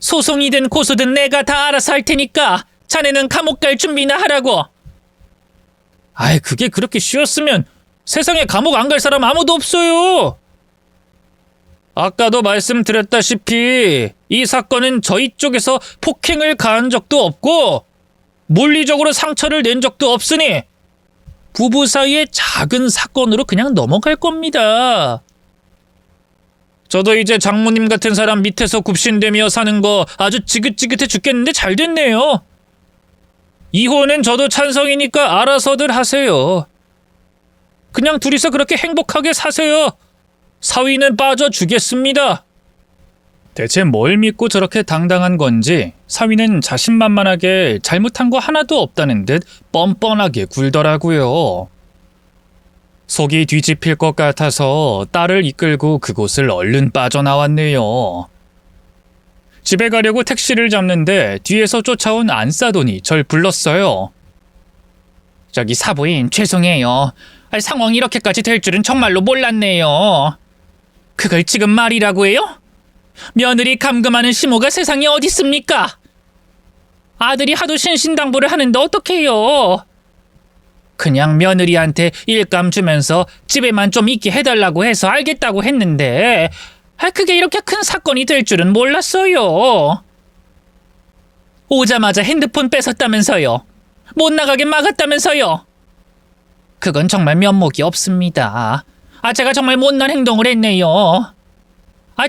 소송이든 고소든 내가 다 알아서 할 테니까 자네는 감옥 갈 준비나 하라고. 그게 그렇게 쉬웠으면 세상에 감옥 안 갈 사람 아무도 없어요. 아까도 말씀드렸다시피 이 사건은 저희 쪽에서 폭행을 가한 적도 없고 물리적으로 상처를 낸 적도 없으니 부부 사이의 작은 사건으로 그냥 넘어갈 겁니다. 저도 이제 장모님 같은 사람 밑에서 굽신대며 사는 거 아주 지긋지긋해 죽겠는데 잘 됐네요. 이혼은 저도 찬성이니까 알아서들 하세요. 그냥 둘이서 그렇게 행복하게 사세요. 사위는 빠져주겠습니다. 대체 뭘 믿고 저렇게 당당한 건지 사위는 자신만만하게 잘못한 거 하나도 없다는 듯 뻔뻔하게 굴더라고요. 속이 뒤집힐 것 같아서 딸을 이끌고 그곳을 얼른 빠져나왔네요. 집에 가려고 택시를 잡는데 뒤에서 쫓아온 안싸돈이 절 불렀어요. 저기 사부인 죄송해요. 상황이 이렇게까지 될 줄은 정말로 몰랐네요. 그걸 지금 말이라고 해요? 며느리 감금하는 시모가 세상에 어디 있습니까? 아들이 하도 신신당부를 하는데 어떡해요? 그냥 며느리한테 일감 주면서 집에만 좀 있게 해달라고 해서 알겠다고 했는데 그게 이렇게 큰 사건이 될 줄은 몰랐어요. 오자마자 핸드폰 뺏었다면서요. 못 나가게 막았다면서요. 그건 정말 면목이 없습니다. 제가 정말 못난 행동을 했네요.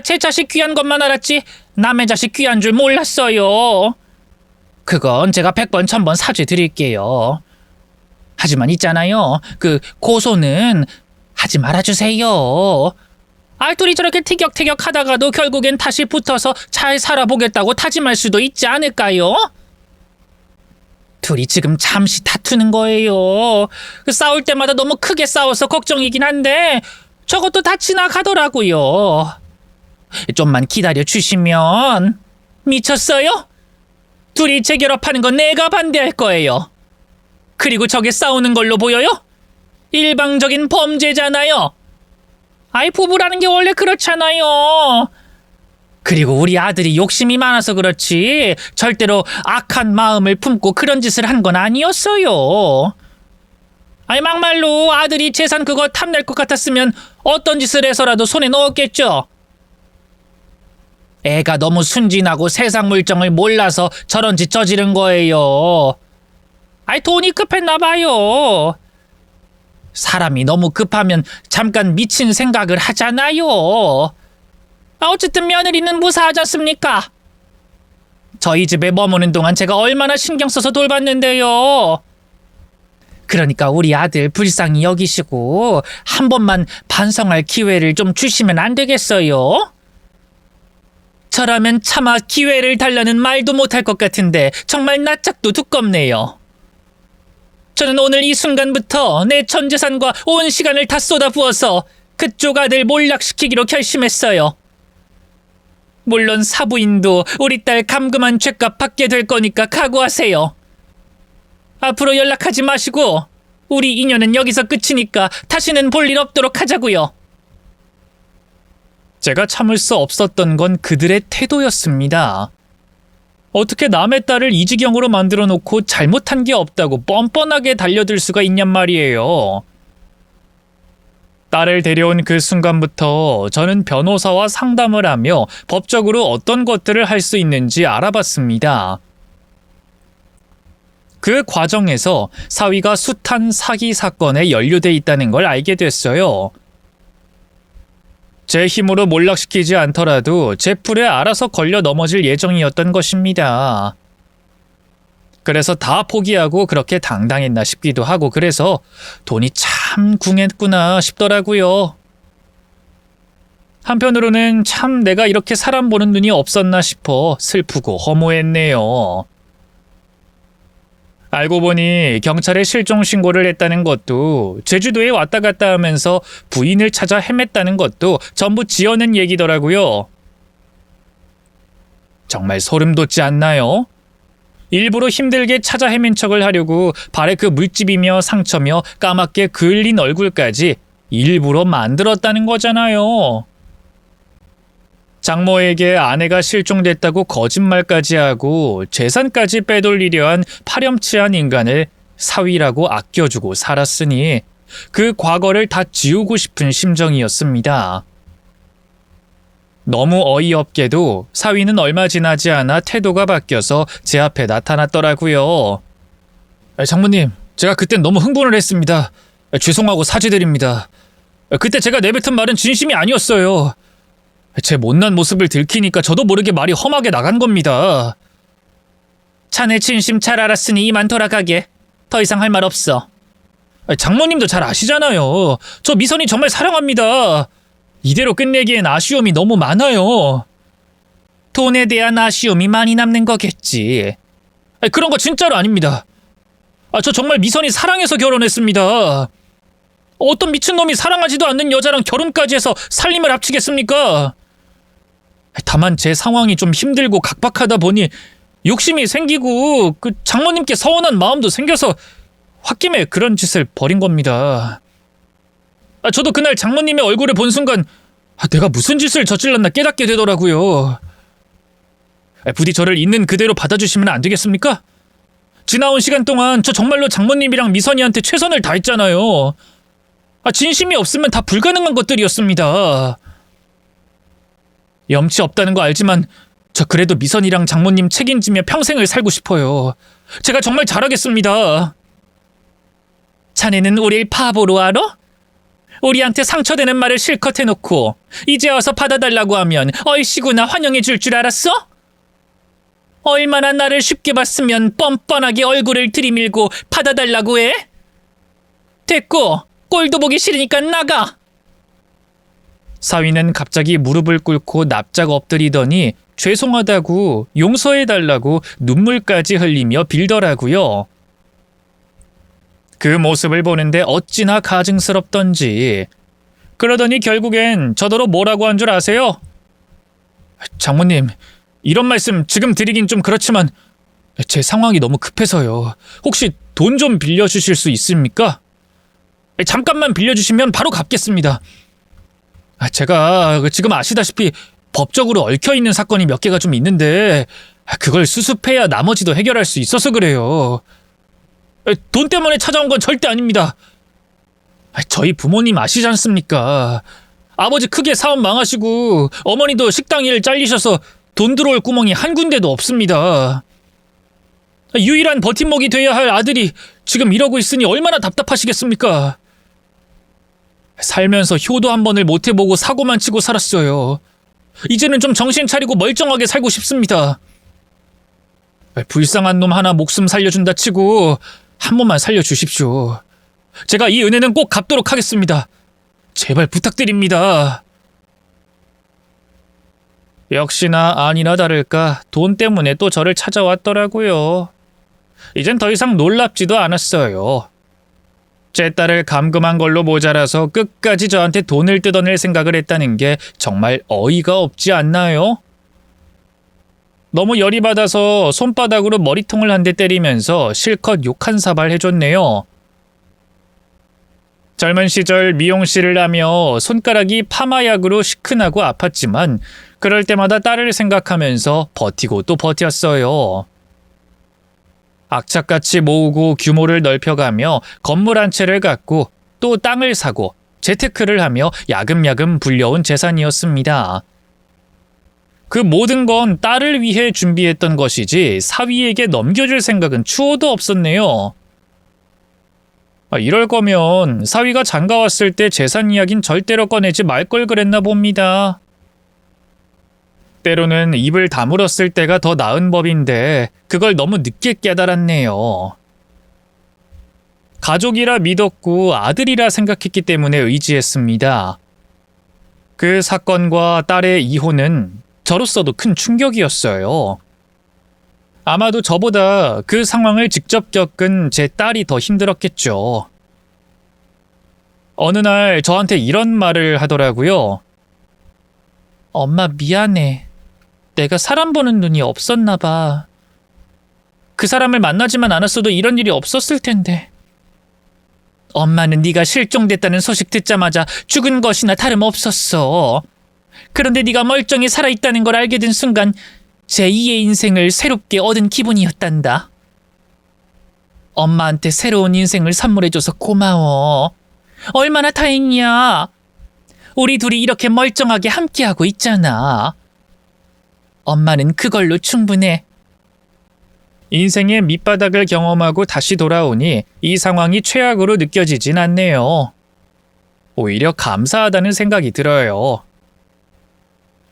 제 자식 귀한 것만 알았지 남의 자식 귀한 줄 몰랐어요. 그건 제가 100번 1000번 사죄드릴게요. 하지만 있잖아요. 그 고소는 하지 말아주세요. 둘이 저렇게 티격태격 하다가도 결국엔 다시 붙어서 잘 살아보겠다고 다짐할 수도 있지 않을까요? 둘이 지금 잠시 다투는 거예요. 싸울 때마다 너무 크게 싸워서 걱정이긴 한데 저것도 다 지나가더라고요. 좀만 기다려주시면. 미쳤어요? 둘이 재결합하는 건 내가 반대할 거예요. 그리고 저게 싸우는 걸로 보여요? 일방적인 범죄잖아요. 부부라는 게 원래 그렇잖아요. 그리고 우리 아들이 욕심이 많아서 그렇지 절대로 악한 마음을 품고 그런 짓을 한 건 아니었어요. 막말로 아들이 재산 그거 탐낼 것 같았으면 어떤 짓을 해서라도 손에 넣었겠죠. 애가 너무 순진하고 세상 물정을 몰라서 저런 짓 저지른 거예요. 돈이 급했나 봐요. 사람이 너무 급하면 잠깐 미친 생각을 하잖아요. 어쨌든 며느리는 무사하지 않습니까? 저희 집에 머무는 동안 제가 얼마나 신경 써서 돌봤는데요. 그러니까 우리 아들 불쌍히 여기시고 한 번만 반성할 기회를 좀 주시면 안 되겠어요? 저라면 차마 기회를 달라는 말도 못할 것 같은데 정말 낯짝도 두껍네요. 저는 오늘 이 순간부터 내 전 재산과 온 시간을 다 쏟아부어서 그쪽 아들 몰락시키기로 결심했어요. 물론 사부인도 우리 딸 감금한 죄값 받게 될 거니까 각오하세요. 앞으로 연락하지 마시고 우리 인연은 여기서 끝이니까 다시는 볼 일 없도록 하자고요. 제가 참을 수 없었던 건 그들의 태도였습니다. 어떻게 남의 딸을 이 지경으로 만들어 놓고 잘못한 게 없다고 뻔뻔하게 달려들 수가 있냔 말이에요. 딸을 데려온 그 순간부터 저는 변호사와 상담을 하며 법적으로 어떤 것들을 할 수 있는지 알아봤습니다. 그 과정에서 사위가 숱한 사기 사건에 연루돼 있다는 걸 알게 됐어요. 제 힘으로 몰락시키지 않더라도 제 풀에 알아서 걸려 넘어질 예정이었던 것입니다. 그래서 다 포기하고 그렇게 당당했나 싶기도 하고 그래서 돈이 참 궁했구나 싶더라고요. 한편으로는 참 내가 이렇게 사람 보는 눈이 없었나 싶어 슬프고 허무했네요. 알고 보니 경찰에 실종 신고를 했다는 것도 제주도에 왔다 갔다 하면서 부인을 찾아 헤맸다는 것도 전부 지어낸 얘기더라고요. 정말 소름 돋지 않나요? 일부러 힘들게 찾아 헤맨 척을 하려고 발에 그 물집이며 상처며 까맣게 그을린 얼굴까지 일부러 만들었다는 거잖아요. 장모에게 아내가 실종됐다고 거짓말까지 하고 재산까지 빼돌리려 한 파렴치한 인간을 사위라고 아껴주고 살았으니 그 과거를 다 지우고 싶은 심정이었습니다. 너무 어이없게도 사위는 얼마 지나지 않아 태도가 바뀌어서 제 앞에 나타났더라고요. 장모님, 제가 그땐 너무 흥분을 했습니다. 죄송하고 사죄드립니다. 그때 제가 내뱉은 말은 진심이 아니었어요. 제 못난 모습을 들키니까 저도 모르게 말이 험하게 나간 겁니다. 자네 진심 잘 알았으니 이만 돌아가게. 더 이상 할 말 없어. 장모님도 잘 아시잖아요. 저 미선이 정말 사랑합니다. 이대로 끝내기엔 아쉬움이 너무 많아요. 돈에 대한 아쉬움이 많이 남는 거겠지. 그런 거 진짜로 아닙니다. 저 정말 미선이 사랑해서 결혼했습니다. 어떤 미친놈이 사랑하지도 않는 여자랑 결혼까지 해서 살림을 합치겠습니까? 다만 제 상황이 좀 힘들고 각박하다 보니 욕심이 생기고 그 장모님께 서운한 마음도 생겨서 홧김에 그런 짓을 벌인 겁니다. 저도 그날 장모님의 얼굴을 본 순간 내가 무슨 짓을 저질렀나 깨닫게 되더라고요. 부디 저를 있는 그대로 받아주시면 안 되겠습니까? 지나온 시간 동안 저 정말로 장모님이랑 미선이한테 최선을 다했잖아요. 진심이 없으면 다 불가능한 것들이었습니다. 염치 없다는 거 알지만 저 그래도 미선이랑 장모님 책임지며 평생을 살고 싶어요. 제가 정말 잘하겠습니다. 자네는 우릴 바보로 알아? 우리한테 상처되는 말을 실컷 해놓고 이제 와서 받아달라고 하면 얼씨구나 환영해 줄 줄 알았어? 얼마나 나를 쉽게 봤으면 뻔뻔하게 얼굴을 들이밀고 받아달라고 해? 됐고, 꼴도 보기 싫으니까 나가! 사위는 갑자기 무릎을 꿇고 납작 엎드리더니 죄송하다고 용서해달라고 눈물까지 흘리며 빌더라고요. 그 모습을 보는데 어찌나 가증스럽던지. 그러더니 결국엔 저더러 뭐라고 한 줄 아세요? 장모님, 이런 말씀 지금 드리긴 좀 그렇지만 제 상황이 너무 급해서요. 혹시 돈 좀 빌려주실 수 있습니까? 잠깐만 빌려주시면 바로 갚겠습니다. 제가 지금 아시다시피 법적으로 얽혀있는 사건이 몇 개가 좀 있는데 그걸 수습해야 나머지도 해결할 수 있어서 그래요. 돈 때문에 찾아온 건 절대 아닙니다. 저희 부모님 아시지 않습니까? 아버지 크게 사업 망하시고 어머니도 식당 일 잘리셔서 돈 들어올 구멍이 한 군데도 없습니다. 유일한 버팀목이 돼야 할 아들이 지금 이러고 있으니 얼마나 답답하시겠습니까? 살면서 효도 한 번을 못 해보고 사고만 치고 살았어요. 이제는 좀 정신 차리고 멀쩡하게 살고 싶습니다. 불쌍한 놈 하나 목숨 살려준다 치고 한 번만 살려주십시오. 제가 이 은혜는 꼭 갚도록 하겠습니다. 제발 부탁드립니다. 역시나 아니나 다를까 돈 때문에 또 저를 찾아왔더라고요. 이젠 더 이상 놀랍지도 않았어요. 제 딸을 감금한 걸로 모자라서 끝까지 저한테 돈을 뜯어낼 생각을 했다는 게 정말 어이가 없지 않나요? 너무 열이 받아서 손바닥으로 머리통을 한 대 때리면서 실컷 욕 한 사발 해줬네요. 젊은 시절 미용실을 하며 손가락이 파마약으로 시큰하고 아팠지만 그럴 때마다 딸을 생각하면서 버티고 또 버텼어요. 악착같이 모으고 규모를 넓혀가며 건물 한 채를 갖고 또 땅을 사고 재테크를 하며 야금야금 불려온 재산이었습니다. 그 모든 건 딸을 위해 준비했던 것이지 사위에게 넘겨줄 생각은 추호도 없었네요. 이럴 거면 사위가 장가 왔을 때 재산 이야긴 절대로 꺼내지 말 걸 그랬나 봅니다. 때로는 입을 다물었을 때가 더 나은 법인데 그걸 너무 늦게 깨달았네요. 가족이라 믿었고 아들이라 생각했기 때문에 의지했습니다. 그 사건과 딸의 이혼은 저로서도 큰 충격이었어요. 아마도 저보다 그 상황을 직접 겪은 제 딸이 더 힘들었겠죠. 어느 날 저한테 이런 말을 하더라고요. 엄마 미안해. 내가 사람 보는 눈이 없었나 봐. 그 사람을 만나지만 않았어도 이런 일이 없었을 텐데. 엄마는 네가 실종됐다는 소식 듣자마자 죽은 것이나 다름없었어. 그런데 네가 멀쩡히 살아있다는 걸 알게 된 순간 제2의 인생을 새롭게 얻은 기분이었단다. 엄마한테 새로운 인생을 선물해줘서 고마워. 얼마나 다행이야. 우리 둘이 이렇게 멀쩡하게 함께하고 있잖아. 엄마는 그걸로 충분해. 인생의 밑바닥을 경험하고 다시 돌아오니 이 상황이 최악으로 느껴지진 않네요. 오히려 감사하다는 생각이 들어요.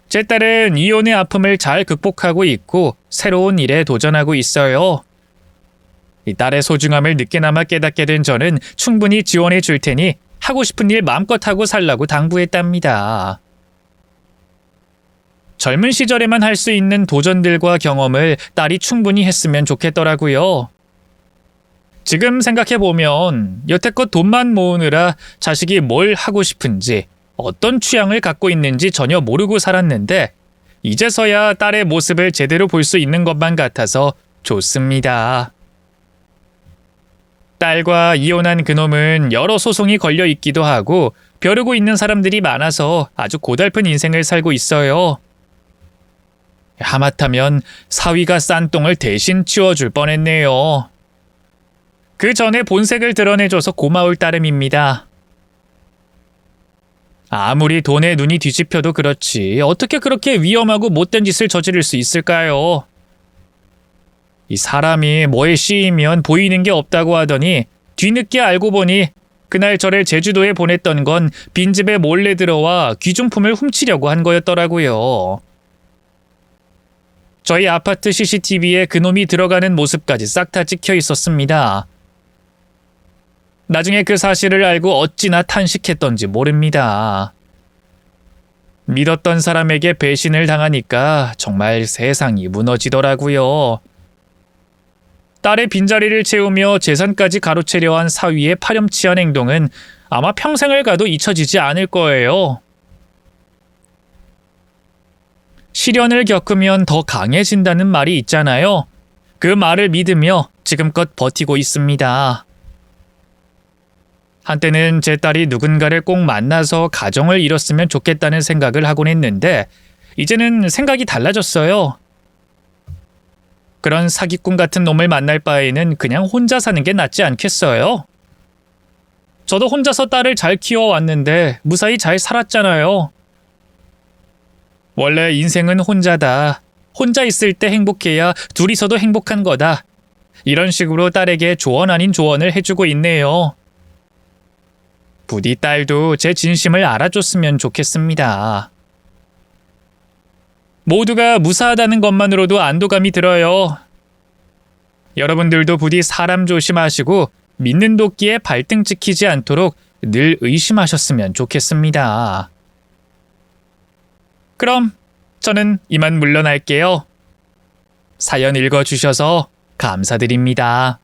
제 딸은 이혼의 아픔을 잘 극복하고 있고 새로운 일에 도전하고 있어요. 이 딸의 소중함을 늦게나마 깨닫게 된 저는 충분히 지원해 줄 테니 하고 싶은 일 마음껏 하고 살라고 당부했답니다. 젊은 시절에만 할 수 있는 도전들과 경험을 딸이 충분히 했으면 좋겠더라고요. 지금 생각해보면 여태껏 돈만 모으느라 자식이 뭘 하고 싶은지 어떤 취향을 갖고 있는지 전혀 모르고 살았는데 이제서야 딸의 모습을 제대로 볼 수 있는 것만 같아서 좋습니다. 딸과 이혼한 그놈은 여러 소송이 걸려 있기도 하고 벼르고 있는 사람들이 많아서 아주 고달픈 인생을 살고 있어요. 하마터면 사위가 싼 똥을 대신 치워줄 뻔했네요. 그 전에 본색을 드러내줘서 고마울 따름입니다. 아무리 돈에 눈이 뒤집혀도 그렇지 어떻게 그렇게 위험하고 못된 짓을 저지를 수 있을까요? 이 사람이 뭐에 씌이면 보이는 게 없다고 하더니 뒤늦게 알고 보니 그날 저를 제주도에 보냈던 건 빈집에 몰래 들어와 귀중품을 훔치려고 한 거였더라고요. 저희 아파트 CCTV에 그놈이 들어가는 모습까지 싹 다 찍혀 있었습니다. 나중에 그 사실을 알고 어찌나 탄식했던지 모릅니다. 믿었던 사람에게 배신을 당하니까 정말 세상이 무너지더라고요. 딸의 빈자리를 채우며 재산까지 가로채려 한 사위의 파렴치한 행동은 아마 평생을 가도 잊혀지지 않을 거예요. 시련을 겪으면 더 강해진다는 말이 있잖아요. 그 말을 믿으며 지금껏 버티고 있습니다. 한때는 제 딸이 누군가를 꼭 만나서 가정을 이뤘으면 좋겠다는 생각을 하곤 했는데 이제는 생각이 달라졌어요. 그런 사기꾼 같은 놈을 만날 바에는 그냥 혼자 사는 게 낫지 않겠어요? 저도 혼자서 딸을 잘 키워왔는데 무사히 잘 살았잖아요. 원래 인생은 혼자다. 혼자 있을 때 행복해야 둘이서도 행복한 거다. 이런 식으로 딸에게 조언 아닌 조언을 해주고 있네요. 부디 딸도 제 진심을 알아줬으면 좋겠습니다. 모두가 무사하다는 것만으로도 안도감이 들어요. 여러분들도 부디 사람 조심하시고 믿는 도끼에 발등 찍히지 않도록 늘 의심하셨으면 좋겠습니다. 그럼 저는 이만 물러날게요. 사연 읽어주셔서 감사드립니다.